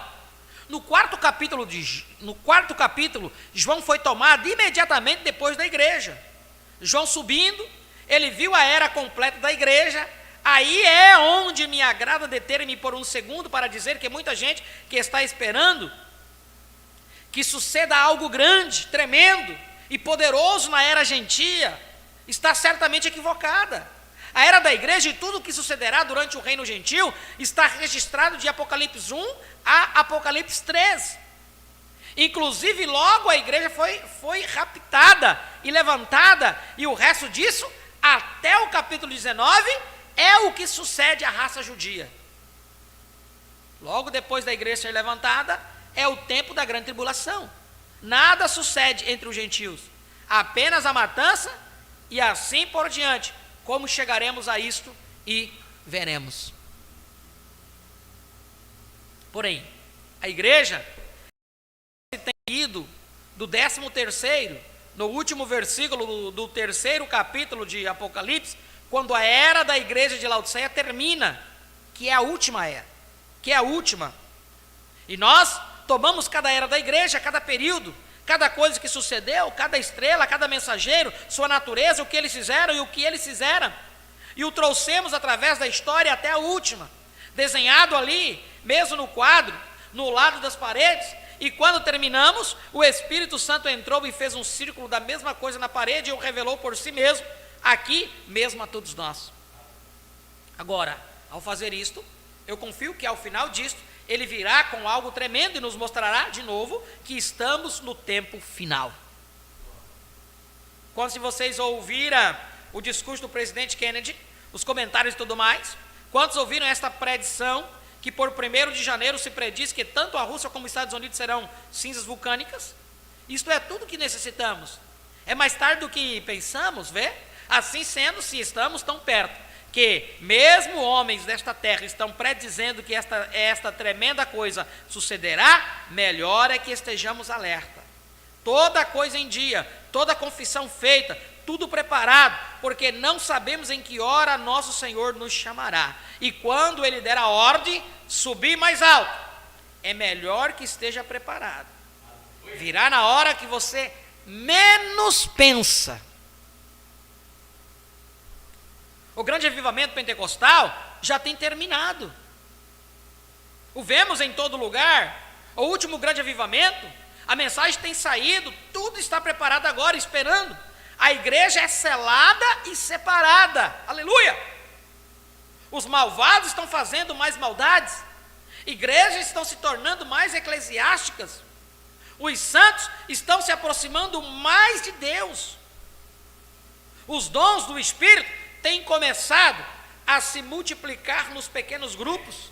no quarto capítulo, João foi tomado imediatamente depois da igreja. João subindo, ele viu a era completa da igreja. Aí é onde me agrada deter-me por um segundo para dizer que muita gente que está esperando que suceda algo grande, tremendo e poderoso na era gentia, está certamente equivocada. A era da igreja e tudo o que sucederá durante o reino gentil está registrado de Apocalipse 1 a Apocalipse 3. Inclusive, logo a igreja foi raptada e levantada, e o resto disso, até o capítulo 19, é o que sucede à raça judia. Logo depois da igreja ser levantada, é o tempo da grande tribulação. Nada sucede entre os gentios, apenas a matança, e assim por diante. Como chegaremos a isto e veremos. Porém, a igreja tem ido do 13º, no último versículo do 3º capítulo de Apocalipse, quando a era da igreja de Laodiceia termina, que é a última era, que é a última. E nós tomamos cada era da igreja, cada período, cada coisa que sucedeu, cada estrela, cada mensageiro, sua natureza, o que eles fizeram e o que eles fizeram, e o trouxemos através da história até a última, desenhado ali, mesmo no quadro, no lado das paredes. E quando terminamos, o Espírito Santo entrou e fez um círculo da mesma coisa na parede e o revelou por si mesmo, aqui mesmo a todos nós. Agora, ao fazer isto, eu confio que ao final disto, ele virá com algo tremendo e nos mostrará de novo que estamos no tempo final. Quando se vocês ouviram o discurso do presidente Kennedy, os comentários e tudo mais, quantos ouviram esta predição, que por 1º de janeiro se prediz que tanto a Rússia como os Estados Unidos serão cinzas vulcânicas? Isto é tudo que necessitamos. É mais tarde do que pensamos, vê? Assim sendo, se estamos tão perto, que mesmo homens desta terra estão predizendo que esta tremenda coisa sucederá, melhor é que estejamos alerta. Toda coisa em dia, toda confissão feita, tudo preparado, porque não sabemos em que hora nosso Senhor nos chamará. E quando Ele der a ordem, subir mais alto, é melhor que esteja preparado. Virá na hora que você menos pensa. O grande avivamento pentecostal já tem terminado. O vemos em todo lugar. O último grande avivamento, a mensagem tem saído, tudo está preparado agora, esperando. A igreja é selada e separada. Aleluia! Os malvados estão fazendo mais maldades. Igrejas estão se tornando mais eclesiásticas. Os santos estão se aproximando mais de Deus. Os dons do Espírito têm começado a se multiplicar nos pequenos grupos.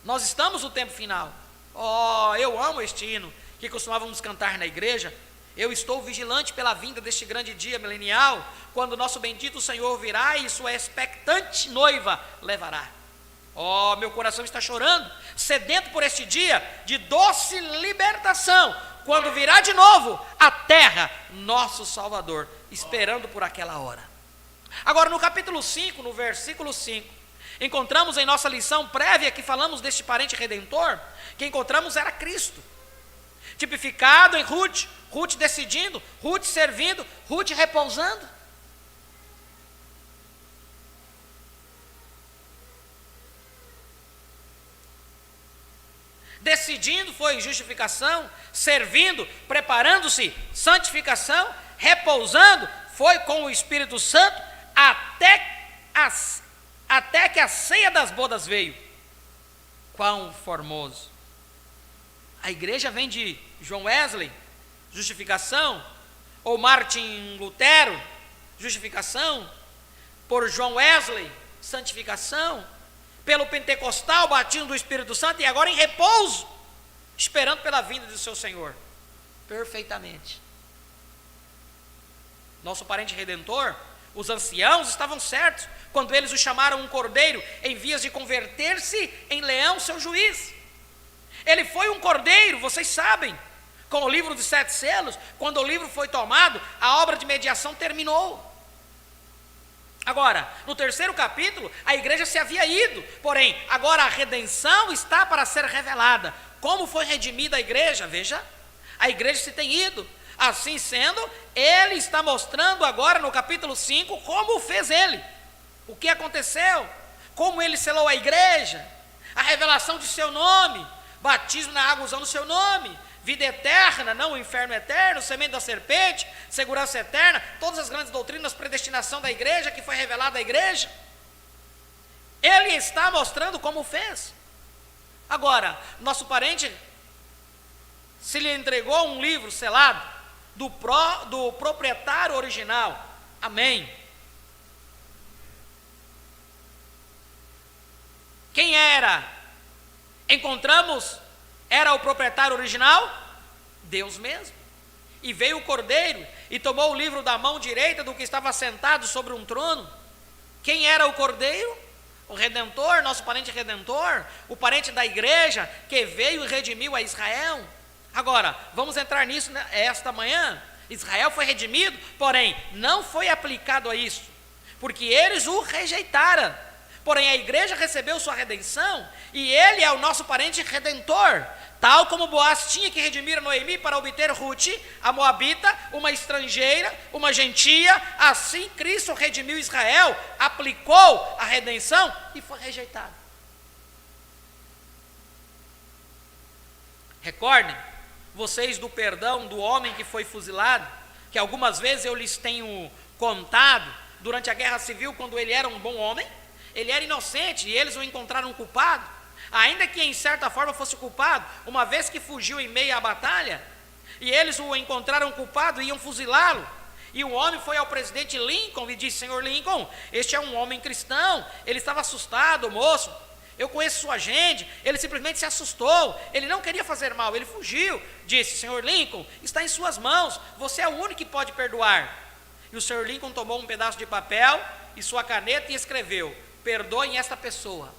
Nós estamos no tempo final. Oh, eu amo este hino que costumávamos cantar na igreja. Eu estou vigilante pela vinda deste grande dia milenial, quando nosso bendito Senhor virá e sua expectante noiva levará. Oh, meu coração está chorando, sedento por este dia de doce libertação, quando virá de novo a terra, nosso Salvador, esperando por aquela hora. Agora, no capítulo 5, no versículo 5, encontramos em nossa lição prévia que falamos deste parente redentor, que encontramos era Cristo, tipificado em Ruth, Ruth decidindo, Ruth servindo, Ruth repousando. Decidindo foi justificação, servindo, preparando-se, santificação, repousando foi com o Espírito Santo, até que a ceia das bodas veio. Quão formoso! A igreja vem de John Wesley, justificação, ou Martin Lutero, justificação, por John Wesley, santificação, pelo pentecostal, batismo do Espírito Santo, e agora em repouso, esperando pela vinda do seu Senhor, perfeitamente. Nosso parente redentor, os anciãos estavam certos, quando eles o chamaram um cordeiro, em vias de converter-se em leão, seu juiz. Ele foi um cordeiro, vocês sabem, com o livro dos 7 selos, quando o livro foi tomado, a obra de mediação terminou. Agora, no 3º capítulo, a igreja se havia ido, porém, agora a redenção está para ser revelada. Como foi redimida a igreja? Veja, a igreja se tem ido. Assim sendo, ele está mostrando agora no capítulo 5 como fez ele. O que aconteceu? Como ele selou a igreja? A revelação de seu nome, batismo na água usando o seu nome, vida eterna, não o inferno eterno, semente da serpente, segurança eterna, todas as grandes doutrinas, predestinação da igreja, que foi revelada à igreja. Ele está mostrando como fez. Agora, nosso parente se lhe entregou um livro selado do proprietário original. Amém. Quem era? Encontramos, era o proprietário original? Deus mesmo. E veio o cordeiro e tomou o livro da mão direita do que estava sentado sobre um trono. Quem era o cordeiro? O redentor, nosso parente redentor, o parente da igreja que veio e redimiu a Israel. Agora, vamos entrar nisso esta manhã. Israel foi redimido, porém não foi aplicado a isso, porque eles o rejeitaram. Porém a igreja recebeu sua redenção, e ele é o nosso parente redentor, tal como Boaz tinha que redimir Noemi para obter Ruth, a moabita, uma estrangeira, uma gentia. Assim Cristo redimiu Israel, aplicou a redenção e foi rejeitado. Recordem vocês do perdão do homem que foi fuzilado, que algumas vezes eu lhes tenho contado, durante a Guerra Civil, quando ele era um bom homem, ele era inocente e eles o encontraram culpado, ainda que em certa forma fosse culpado, uma vez que fugiu em meio à batalha, e eles o encontraram culpado e iam fuzilá-lo. E o homem foi ao presidente Lincoln e disse: Senhor Lincoln, este é um homem cristão. Ele estava assustado, moço. Eu conheço sua gente. Ele simplesmente se assustou. Ele não queria fazer mal, ele fugiu. Disse: Senhor Lincoln, está em suas mãos. Você é o único que pode perdoar. E o Senhor Lincoln tomou um pedaço de papel e sua caneta e escreveu: perdoem esta pessoa,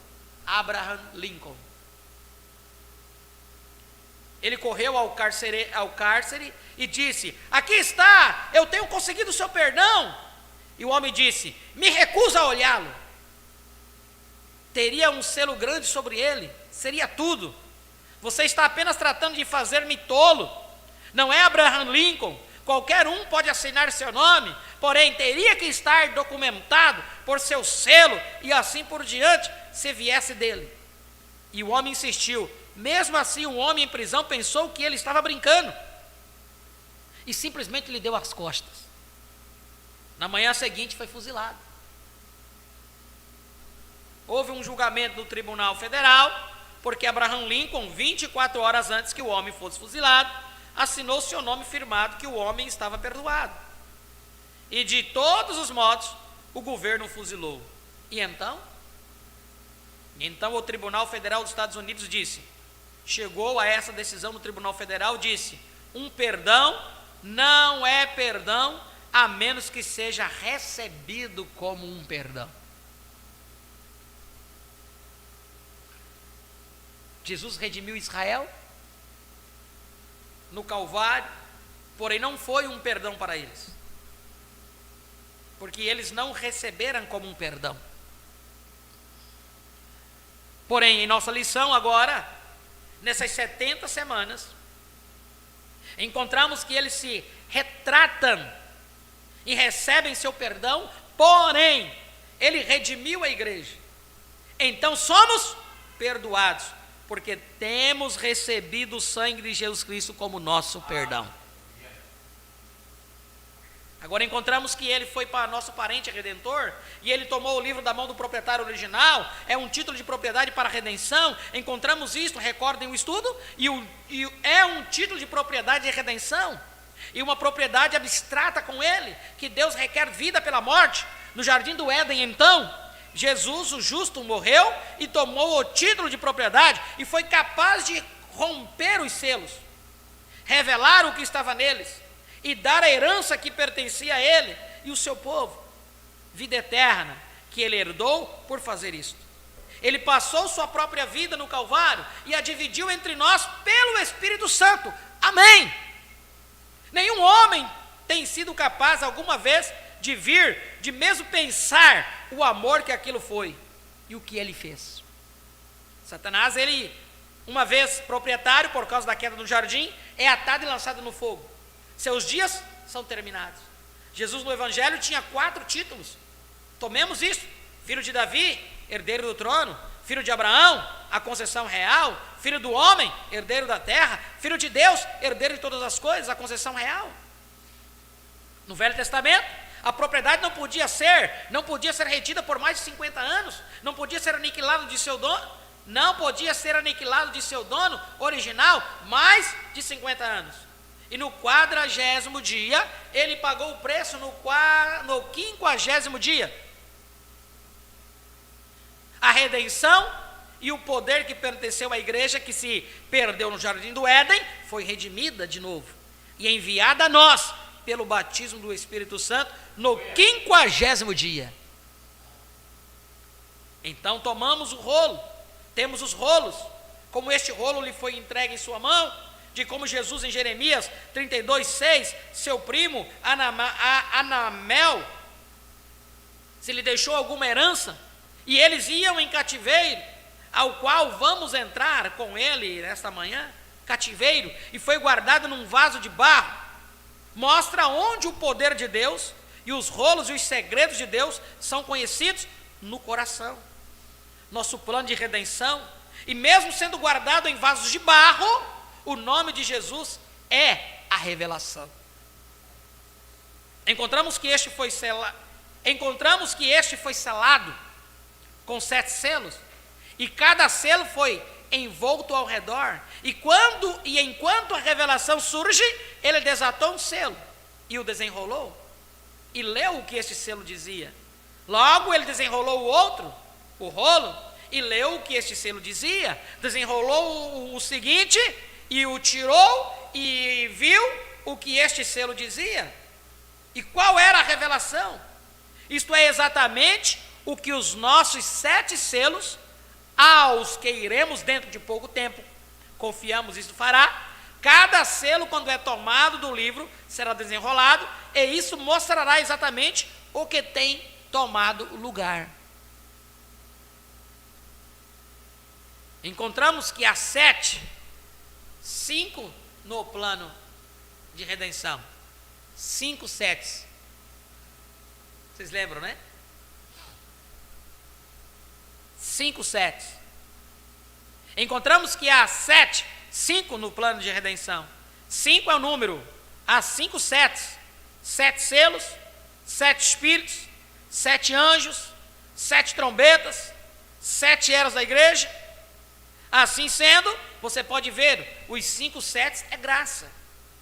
Abraham Lincoln. Ele correu ao cárcere e disse: aqui está, eu tenho conseguido o seu perdão. E o homem disse: me recuso a olhá-lo. Teria um selo grande sobre ele, seria tudo. Você está apenas tratando de fazer-me tolo. Não é Abraham Lincoln, qualquer um pode assinar seu nome, porém teria que estar documentado por seu selo e assim por diante, se viesse dele. E o homem insistiu. Mesmo assim, o homem em prisão pensou que ele estava brincando e simplesmente lhe deu as costas. Na manhã seguinte foi fuzilado. Houve um julgamento no Tribunal Federal, porque Abraham Lincoln, 24 horas antes que o homem fosse fuzilado, assinou seu nome firmado que o homem estava perdoado. E de todos os modos, o governo o fuzilou. E então o Tribunal Federal dos Estados Unidos chegou a essa decisão no Tribunal Federal, disse: um perdão não é perdão, a menos que seja recebido como um perdão. Jesus redimiu Israel no Calvário, porém não foi um perdão para eles, porque eles não receberam como um perdão. Porém, em nossa lição agora, nessas 70 semanas, encontramos que eles se retratam e recebem seu perdão, porém, ele redimiu a igreja. Então somos perdoados, porque temos recebido o sangue de Jesus Cristo como nosso perdão. Agora encontramos que ele foi para nosso parente redentor, e ele tomou o livro da mão do proprietário original, é um título de propriedade para a redenção. Encontramos isto, recordem o estudo, e é um título de propriedade de redenção, e uma propriedade abstrata com ele, que Deus requer vida pela morte. No jardim do Éden, então, Jesus, o justo, morreu e tomou o título de propriedade, e foi capaz de romper os selos, revelar o que estava neles, e dar a herança que pertencia a ele e o seu povo, vida eterna, que ele herdou por fazer isto. Ele passou sua própria vida no Calvário e a dividiu entre nós pelo Espírito Santo. Amém! Nenhum homem tem sido capaz alguma vez de mesmo pensar o amor que aquilo foi e o que ele fez. Satanás, ele, uma vez proprietário por causa da queda do jardim, é atado e lançado no fogo. Seus dias são terminados. Jesus no Evangelho tinha 4 títulos. Tomemos isso: filho de Davi, herdeiro do trono; filho de Abraão, a concessão real; filho do homem, herdeiro da terra; filho de Deus, herdeiro de todas as coisas, a concessão real. No Velho Testamento, a propriedade não podia ser retida por mais de 50 anos, não podia ser aniquilado de seu dono, original, mais de 50 anos. E no 40º dia, ele pagou o preço no 50º dia. A redenção e o poder que pertenceu à igreja, que se perdeu no jardim do Éden, foi redimida de novo e enviada a nós pelo batismo do Espírito Santo no 50º dia. Então tomamos o rolo, temos os rolos, como este rolo lhe foi entregue em sua mão, de como Jesus em Jeremias 32:6, seu primo Anamel, se lhe deixou alguma herança, e eles iam em cativeiro, ao qual vamos entrar com ele nesta manhã, cativeiro, e foi guardado num vaso de barro. Mostra onde o poder de Deus e os rolos e os segredos de Deus são conhecidos no coração. Nosso plano de redenção, e mesmo sendo guardado em vasos de barro, o nome de Jesus é a revelação. Encontramos que este foi encontramos que este foi selado com 7 selos, e cada selo foi envolto ao redor, e enquanto a revelação surge, ele desatou um selo, e o desenrolou, e leu o que este selo dizia. Logo ele desenrolou o outro, o rolo, e leu o que este selo dizia, desenrolou o seguinte, e o tirou, e viu o que este selo dizia. E qual era a revelação? Isto é exatamente o que os nossos 7 selos, aos que iremos dentro de pouco tempo, confiamos isso fará. Cada selo, quando é tomado do livro, será desenrolado, e isso mostrará exatamente o que tem tomado lugar. Encontramos que há 7, 5 no plano de redenção, 5 setes. Vocês lembram, né? 5 setes. Encontramos que há 5 no plano de redenção. 5 é o número. Há 5 setes. 7 selos, 7 espíritos, 7 anjos, 7 trombetas, 7 eras da igreja. Assim sendo, você pode ver, os 5 setes é graça.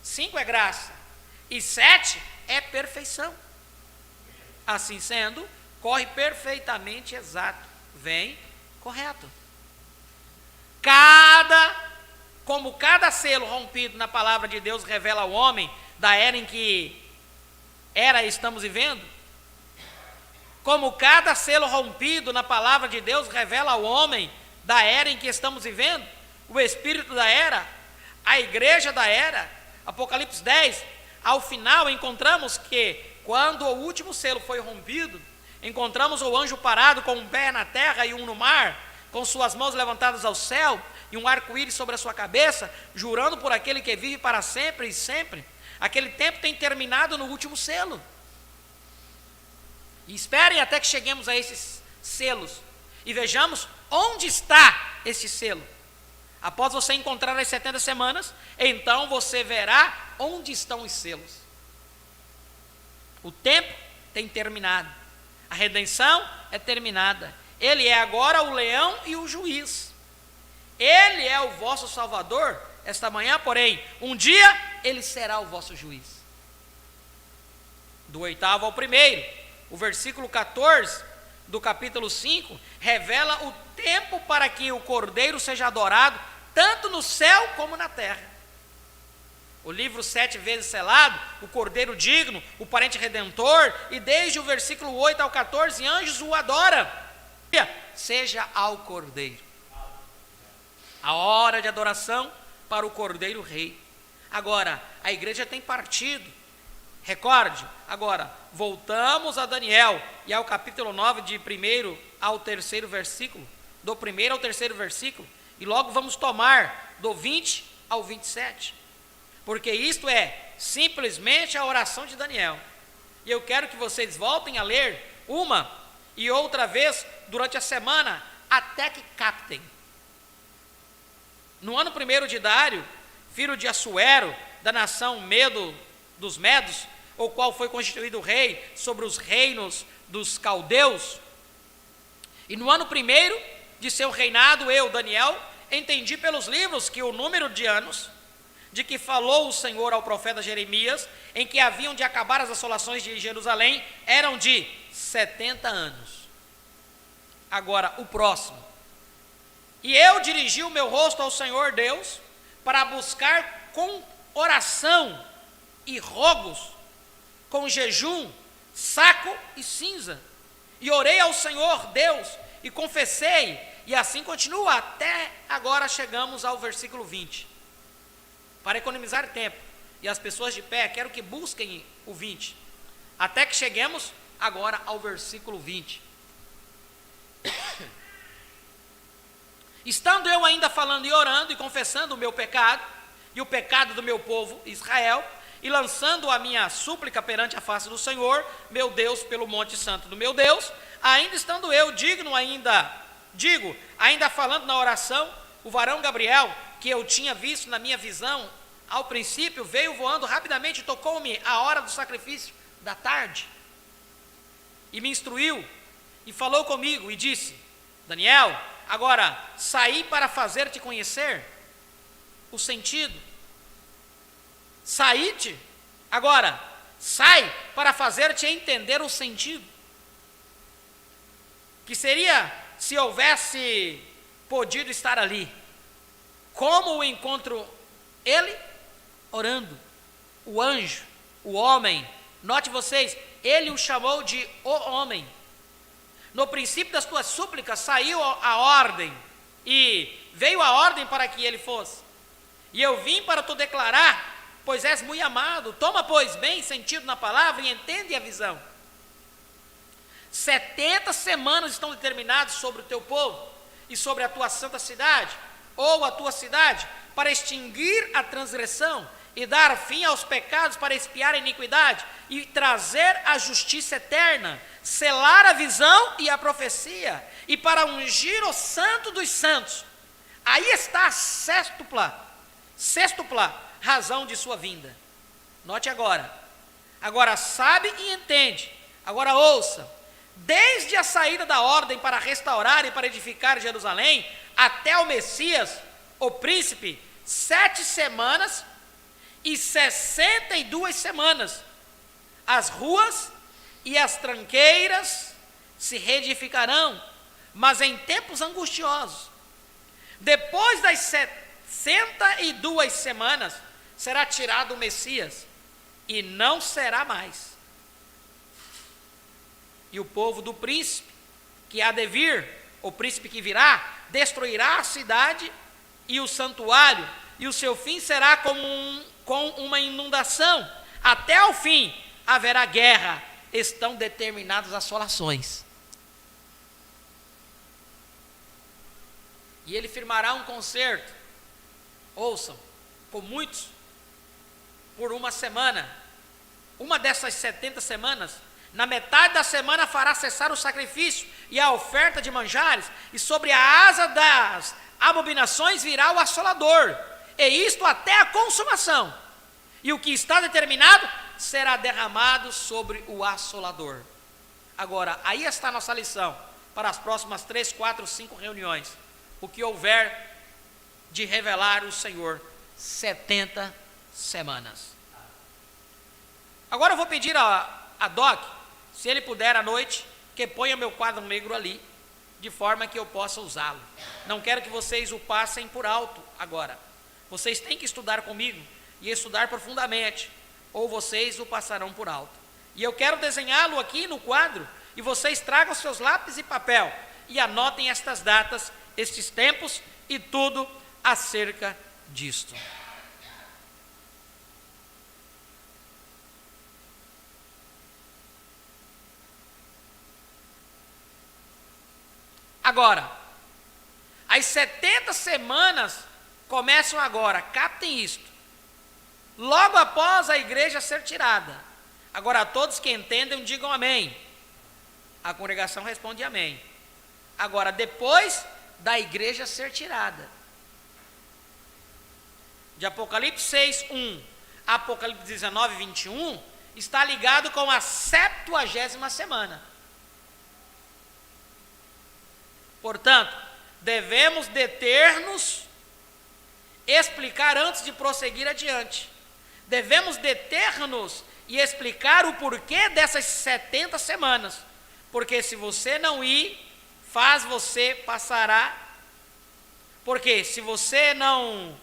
5 é graça. E 7 é perfeição. Assim sendo, corre perfeitamente exato. Vem correto. Como cada selo rompido na palavra de Deus revela ao homem da era em que estamos vivendo, como cada selo rompido na palavra de Deus revela ao homem da era em que estamos vivendo, o espírito da era, a igreja da era, Apocalipse 10, ao final encontramos que quando o último selo foi rompido, encontramos o anjo parado com um pé na terra e um no mar, com suas mãos levantadas ao céu e um arco-íris sobre a sua cabeça, jurando por aquele que vive para sempre e sempre. Aquele tempo tem terminado no último selo. E esperem até que cheguemos a esses selos e vejamos onde está esse selo. Após você encontrar as 70 semanas, então você verá onde estão os selos. O tempo tem terminado. A redenção é terminada. Ele é agora o leão e o juiz. Ele é o vosso salvador esta manhã, porém, um dia ele será o vosso juiz. Do 8º ao 1º, o versículo 14 do capítulo 5 revela o tempo para que o Cordeiro seja adorado, tanto no céu como na terra. O livro 7 vezes selado, o Cordeiro digno, o parente redentor, e desde o versículo 8 ao 14, anjos o adoram. Seja ao Cordeiro. A hora de adoração para o Cordeiro Rei. Agora, a igreja tem partido. Recorde, agora, voltamos a Daniel e ao capítulo 9, de 1º ao 3º versículo, do 1º ao 3º versículo, e logo vamos tomar do 20 ao 27, porque isto é simplesmente a oração de Daniel, e eu quero que vocês voltem a ler uma e outra vez durante a semana, até que captem. No ano 1º de Dário, filho de Assuero, da nação Medo dos Medos, o qual foi constituído rei sobre os reinos dos caldeus, e no ano 1º de seu reinado, eu, Daniel, entendi pelos livros que o número de anos de que falou o Senhor ao profeta Jeremias, em que haviam de acabar as assolações de Jerusalém, eram de 70 anos. Agora, o próximo. E eu dirigi o meu rosto ao Senhor Deus, para buscar com oração e rogos, com jejum, saco e cinza. E orei ao Senhor Deus, e confessei, e assim continua, até agora chegamos ao versículo 20. Para economizar tempo, e as pessoas de pé, quero que busquem o 20, até que cheguemos agora ao versículo 20. Estando eu ainda falando e orando e confessando o meu pecado e o pecado do meu povo Israel, e lançando a minha súplica perante a face do Senhor, meu Deus, pelo monte santo do meu Deus, ainda estando eu ainda falando na oração, o varão Gabriel, que eu tinha visto na minha visão ao princípio, veio voando rapidamente e tocou-me a hora do sacrifício da tarde. e me instruiu, e falou comigo, e disse: Daniel, agora saí para fazer-te conhecer o sentido. Saí-te, agora sai para fazer-te entender o sentido. Que seria se houvesse podido estar ali. Como o encontro ele orando, o anjo, o homem. Note vocês, ele o chamou de o homem. No princípio das tuas súplicas saiu a ordem, e veio a ordem para que ele fosse. E eu vim para te declarar, pois és muito amado. Toma, pois, bem sentido na palavra e entende a visão. 70 semanas estão determinadas sobre o teu povo e sobre a tua santa cidade, ou a tua cidade, para extinguir a transgressão e dar fim aos pecados, para expiar a iniquidade e trazer a justiça eterna, selar a visão e a profecia, e para ungir o santo dos santos. Aí está a sextupla razão de sua vinda. Note agora sabe e entende, agora ouça. Desde a saída da ordem para restaurar e para edificar Jerusalém, até o Messias, o príncipe, 7 semanas e 62 semanas, as ruas e as tranqueiras se reedificarão, mas em tempos angustiosos. Depois das 62 semanas, será tirado o Messias, e não será mais. E o povo do príncipe, que há de vir, o príncipe que virá, destruirá a cidade e o santuário, e o seu fim será com uma inundação. Até o fim haverá guerra, estão determinadas assolações. E ele firmará um concerto, ouçam, com muitos, por uma semana. Uma dessas 70 semanas, na metade da semana fará cessar o sacrifício e a oferta de manjares, e sobre a asa das abominações virá o assolador, e isto até a consumação. E o que está determinado será derramado sobre o assolador. Agora, aí está a nossa lição para as próximas 3, 4, 5 reuniões. O que houver de revelar o Senhor, 70 semanas. Agora eu vou pedir a Doc, se ele puder à noite, que ponha meu quadro negro ali, de forma que eu possa usá-lo. Não quero que vocês o passem por alto agora. Vocês têm que estudar comigo e estudar profundamente, ou vocês o passarão por alto. E eu quero desenhá-lo aqui no quadro, e vocês tragam seus lápis e papel, e anotem estas datas, estes tempos e tudo acerca disto. Agora, as 70 semanas começam agora, captem isto. Logo após a igreja ser tirada. Agora, todos que entendem, digam amém. A congregação responde amém. Agora, depois da igreja ser tirada. De Apocalipse 6, 1 a Apocalipse 19, 21, está ligado com a 70ª semana. Portanto, devemos deter-nos, explicar antes de prosseguir adiante. Devemos deter-nos e explicar o porquê dessas 70 semanas. Porque se você não ir, você passará. Porque se você não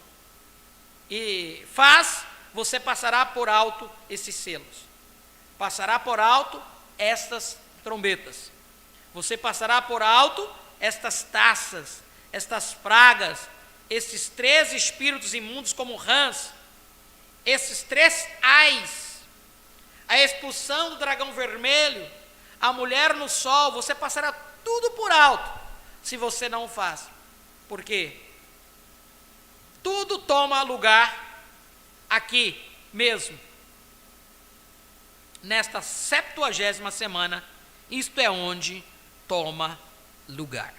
você passará por alto esses selos. Passará por alto estas trombetas. Você passará por alto estas taças, estas pragas, esses 3 espíritos imundos como rãs, esses 3 ais, a expulsão do dragão vermelho, a mulher no sol. Você passará tudo por alto, se você não o faz. Por quê? Tudo toma lugar aqui mesmo, nesta 70ª semana. Isto é onde toma lugar.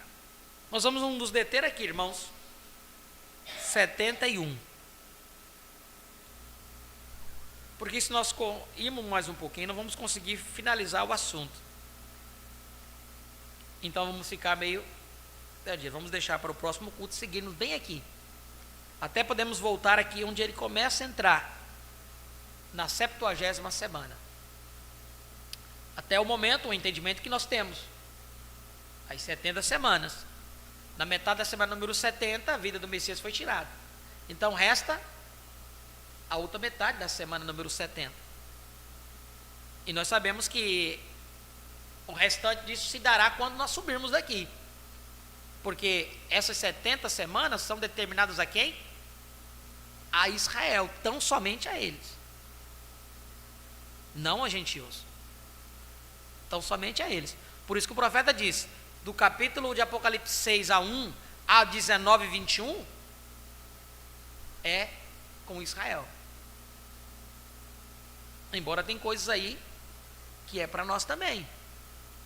Nós vamos nos deter aqui, irmãos. 71. Porque se nós irmos mais um pouquinho, não vamos conseguir finalizar o assunto. Então vamos ficar meio perdido. Vamos deixar para o próximo culto seguirmos bem aqui. Até podemos voltar aqui onde ele começa a entrar, na 70ª semana. Até o momento, o entendimento que nós temos, as 70 semanas. Na metade da semana número 70, a vida do Messias foi tirada. Então resta a outra metade da semana número 70. E nós sabemos que o restante disso se dará quando nós subirmos daqui. Porque essas 70 semanas são determinadas a quem? A Israel, tão somente a eles. Não a gentios. Tão somente a eles. Por isso que o profeta diz, do capítulo de Apocalipse 6 a 1 a 19 e 21, é com Israel. Embora tem coisas aí que é para nós também.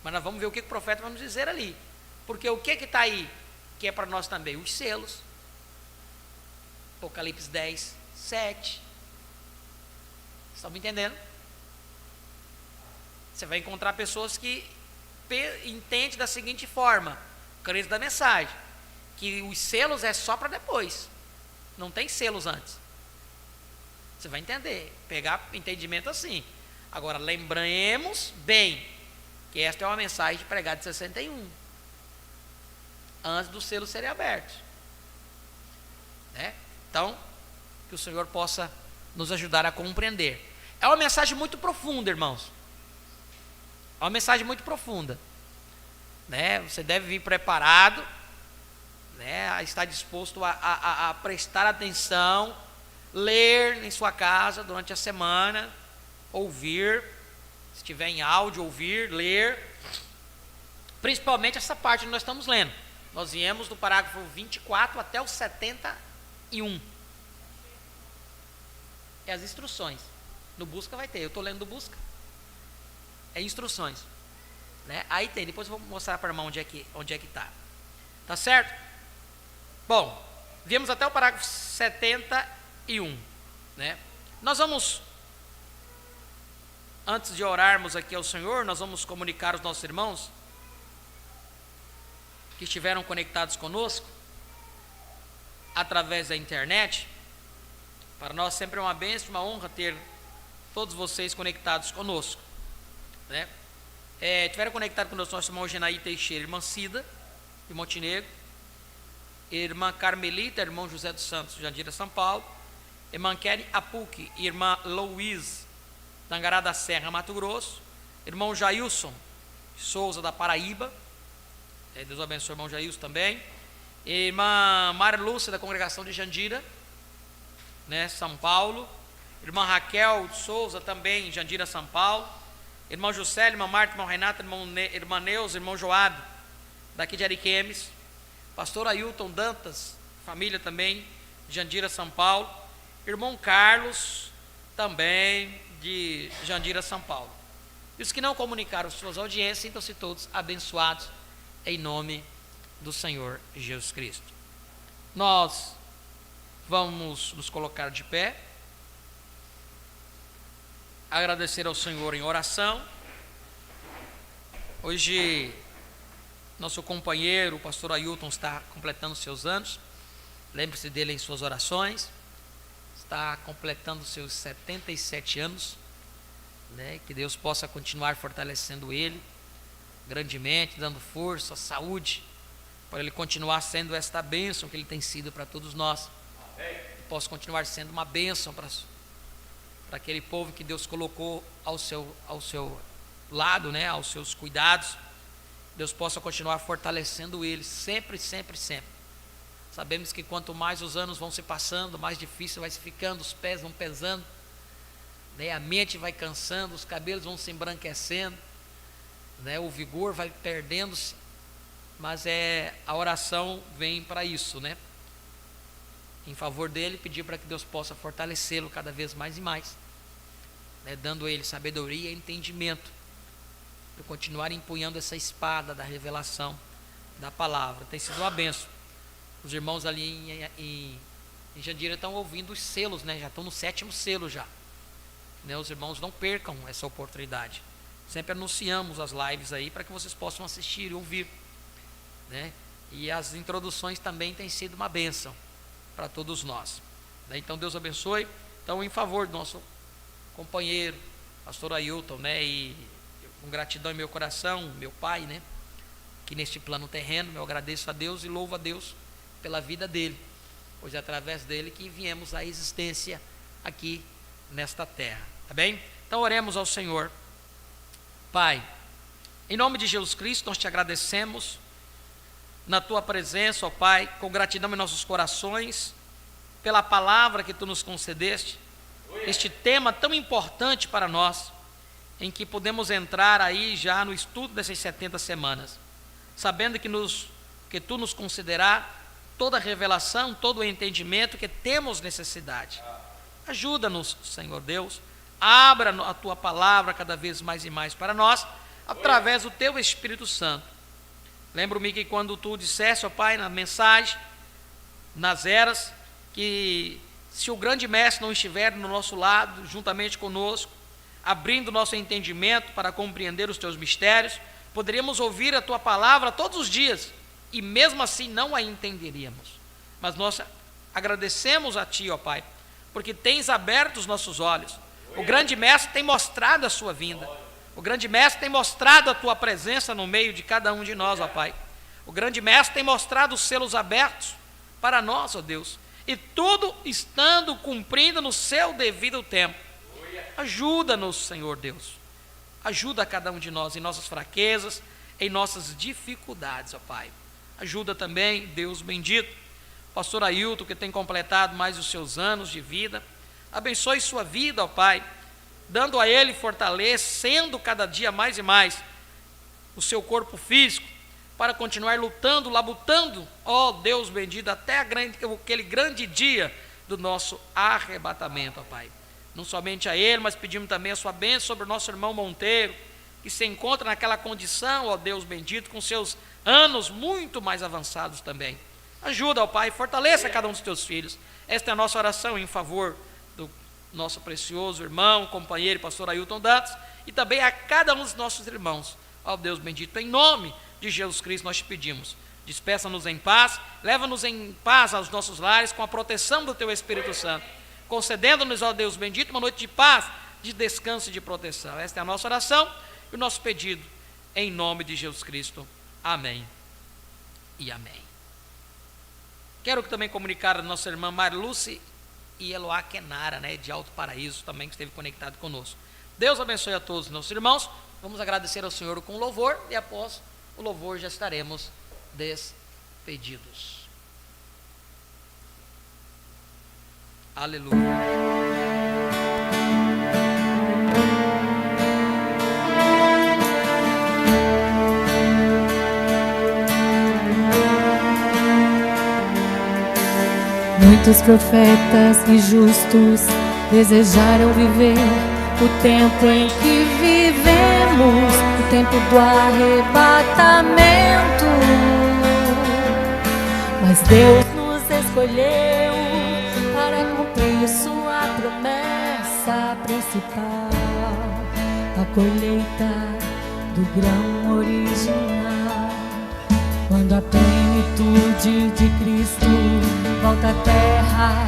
Mas nós vamos ver o que o profeta vai nos dizer ali. Porque o que está aí que é para nós também? Os selos. Apocalipse 10, 7. Estão me entendendo? Você vai encontrar pessoas que entendem da seguinte forma, crente da mensagem, que os selos é só para depois. Não tem selos antes. Você vai entender, pegar entendimento assim. Agora, lembremos bem que esta é uma mensagem pregada de 61, antes dos selos serem abertos, né? Então, que o Senhor possa nos ajudar a compreender. É uma mensagem muito profunda, irmãos. É uma mensagem muito profunda, né? Você deve vir preparado, né? A estar disposto a prestar atenção, ler em sua casa durante a semana, ouvir, se estiver em áudio, ouvir, ler, principalmente essa parte que nós estamos lendo. Nós viemos do parágrafo 24 até o 71. É as instruções. No Busca vai ter, eu estou lendo do Busca. É instruções, né? Aí tem, depois eu vou mostrar para a irmã onde é que está. Tá certo? Bom, viemos até o parágrafo 71, né? Nós vamos, antes de orarmos aqui ao Senhor, nós vamos comunicar aos nossos irmãos que estiveram conectados conosco através da internet. Para nós sempre é uma bênção, uma honra ter todos vocês conectados conosco, né? Tiveram conectado conosco nosso irmão Genaí Teixeira, irmã Cida de Montenegro, irmã Carmelita, irmão José dos Santos, Jandira, São Paulo, irmã Kelly Apuque, irmã Louise, Tangará da Serra, Mato Grosso, irmão Jailson Souza, da Paraíba, Deus abençoe o irmão Jailson também, irmã Marlúcia, da congregação de Jandira, né, São Paulo, irmã Raquel Souza, também Jandira, São Paulo, irmão Juscelio, irmã Marta, irmão Renato, irmã Neuza, irmão Joab, daqui de Ariquemes, pastor Ailton Dantas, família também, Jandira, São Paulo, irmão Carlos, também de Jandira, São Paulo. E os que não comunicaram suas audiências, sintam-se todos abençoados em nome do Senhor Jesus Cristo. Nós vamos nos colocar de pé, agradecer ao Senhor em oração. Hoje nosso companheiro, o pastor Ailton, está completando seus anos. Lembre-se dele em suas orações. Está completando seus 77 anos, né? Que Deus possa continuar fortalecendo ele grandemente, dando força, saúde, para ele continuar sendo esta bênção que ele tem sido para todos nós. Que possa continuar sendo uma bênção para aquele povo que Deus colocou ao seu lado, né? Aos seus cuidados. Deus possa continuar fortalecendo ele sempre, sempre, sempre. Sabemos que quanto mais os anos vão se passando, mais difícil vai se ficando, os pés vão pesando, né? A mente vai cansando, os cabelos vão se embranquecendo, né? O vigor vai perdendo-se, mas a oração vem para isso, né? Em favor dele, pedir para que Deus possa fortalecê-lo cada vez mais e mais, né? Dando a ele sabedoria e entendimento, para continuar empunhando essa espada da revelação da palavra. Tem sido uma bênção. Os irmãos ali em Jandira estão ouvindo os selos, né? Já estão no 7º selo já, né? Os irmãos não percam essa oportunidade. Sempre anunciamos as lives aí para que vocês possam assistir e ouvir, né? E as introduções também têm sido uma bênção para todos nós, né? Então Deus abençoe. Então, em favor do nosso companheiro, pastor Ailton, né? E com gratidão em meu coração, meu pai, né? Que neste plano terreno, eu agradeço a Deus e louvo a Deus pela vida dele, pois é através dele que viemos à existência aqui nesta terra, tá bem? Então oremos ao Senhor. Pai, em nome de Jesus Cristo, nós te agradecemos na tua presença, ó Pai, com gratidão em nossos corações, pela palavra que tu nos concedeste, este tema tão importante para nós, em que podemos entrar aí já no estudo dessas 70 semanas, sabendo que tu nos concederá toda a revelação, todo o entendimento que temos necessidade. Ajuda-nos, Senhor Deus, abra a tua palavra cada vez mais e mais para nós, através do teu Espírito Santo. Lembro-me que quando tu disseste, ó Pai, na mensagem, nas eras, que se o grande mestre não estiver no nosso lado, juntamente conosco, abrindo nosso entendimento para compreender os teus mistérios, poderíamos ouvir a tua palavra todos os dias, e mesmo assim não a entenderíamos. Mas nós agradecemos a ti, ó Pai, porque tens aberto os nossos olhos. O grande mestre tem mostrado a sua vinda. O grande mestre tem mostrado a tua presença no meio de cada um de nós, ó Pai. O grande mestre tem mostrado os selos abertos para nós, ó Deus. E tudo estando cumprindo no seu devido tempo. Ajuda-nos, Senhor Deus. Ajuda cada um de nós em nossas fraquezas, em nossas dificuldades, ó Pai. Ajuda também, Deus bendito, pastor Ailton, que tem completado mais os seus anos de vida. Abençoe sua vida, ó Pai, dando a ele fortalecendo cada dia mais e mais o seu corpo físico, para continuar lutando, labutando, ó Deus bendito, até aquele grande dia do nosso arrebatamento, ó Pai. Não somente a ele, mas pedimos também a sua bênção sobre o nosso irmão Monteiro, que se encontra naquela condição, ó Deus bendito, com seus anos muito mais avançados também. Ajuda, ó Pai, fortaleça cada um dos teus filhos. Esta é a nossa oração em favor do nosso precioso irmão, companheiro, pastor Ailton Dantas, e também a cada um dos nossos irmãos, ó Deus bendito, em nome de Jesus Cristo nós te pedimos. Despeça-nos em paz, leva-nos em paz aos nossos lares, com a proteção do teu Espírito Santo, concedendo-nos, ó Deus bendito, uma noite de paz, de descanso e de proteção. Esta é a nossa oração e o nosso pedido, em nome de Jesus Cristo. Amém e amém. Quero também comunicar a nossa irmã Marluce e Eloá Kenara, né, de Alto Paraíso, também, que esteve conectado conosco. Deus abençoe a todos os nossos irmãos. Vamos agradecer ao Senhor com louvor, e após o louvor já estaremos despedidos. Aleluia. Muitos profetas e justos desejaram viver o tempo em que vivemos, o tempo do arrebatamento. Mas Deus nos escolheu para cumprir sua promessa principal, a colheita do grão original. Quando a plenitude de Cristo volta à terra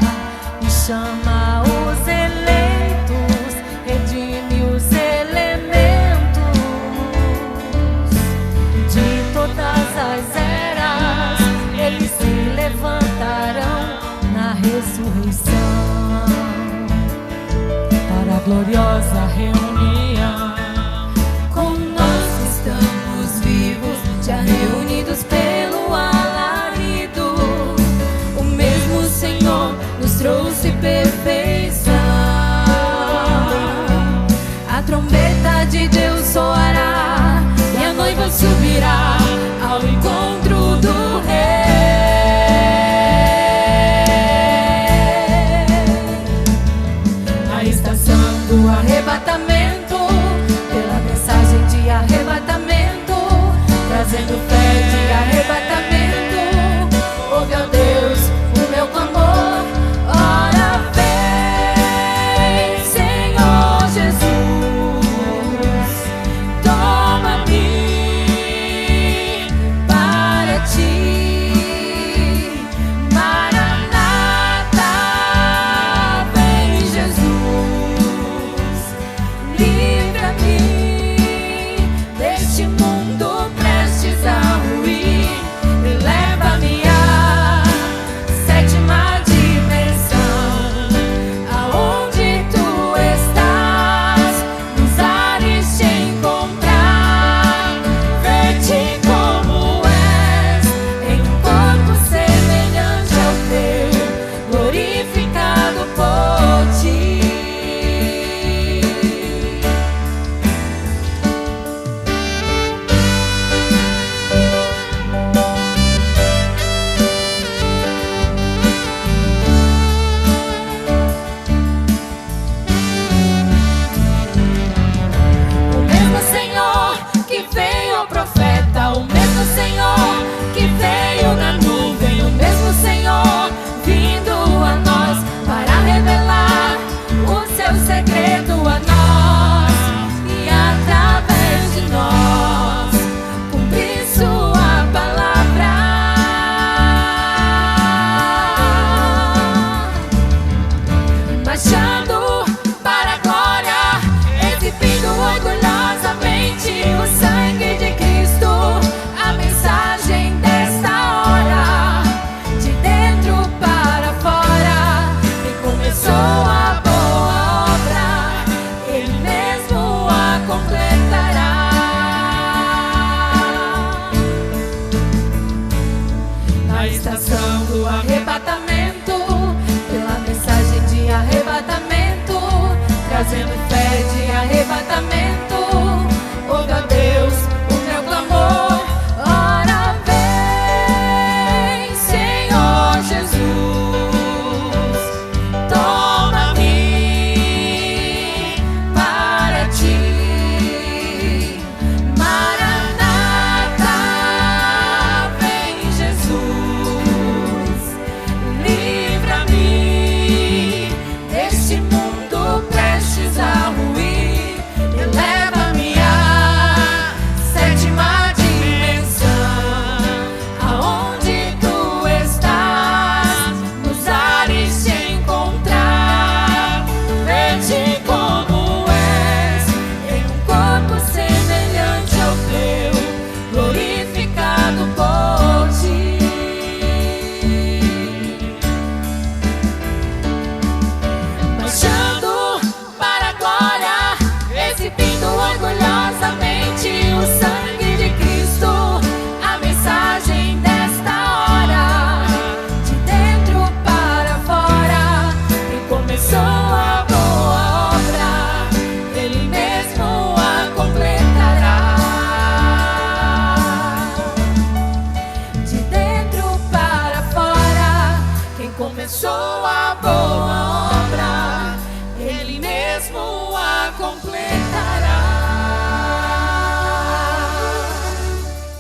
e chama os eleitos, redime os elementos de todas as eras, eles se levantarão na ressurreição para a gloriosa reunião. Conosco estamos vivos, já reunidos pelo alarido. O mesmo Senhor nos trouxe perfeição. A trombeta de Deus soará e a noiva subirá ao encontro do Rei. A estação do arrebatamento, pela mensagem de arrebatamento, trazendo fé de arrebatamento. Ouve, ó Deus, o meu clamor. Ora vem, Senhor Jesus, toma-me para ti. concedido a nós e através de nós cumprir sua palavra. Marchando para a glória, exibindo orgulhosamente o sangue de Cristo, a mensagem desta hora, de dentro para fora. Quem começou a boa obra, Ele mesmo a completará. Na estação do arrebatamento, pela mensagem de arrebatamento, trazendo fé de arrebatamento, ouve a Deus o meu clamor. Ora vem, Senhor Jesus, toma-me para ti. Maranata, vem Jesus, livra-me deste mundo prestes a ruir. Eleva-me à sétima dimensão, aonde tu estás, nos ares te encontrar, ver-te como és, em um corpo semelhante ao teu, glorificado por ti. Marchando para a glória, exibindo orgulhosamente o sangue de Cristo, a mensagem desta hora, de dentro para fora. Quem começou a boa obra, Ele mesmo a completará. De dentro para fora, quem começou a boa obra, Ele mesmo a completará.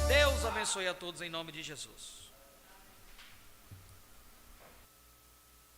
Deus abençoe a todos em nome de Jesus.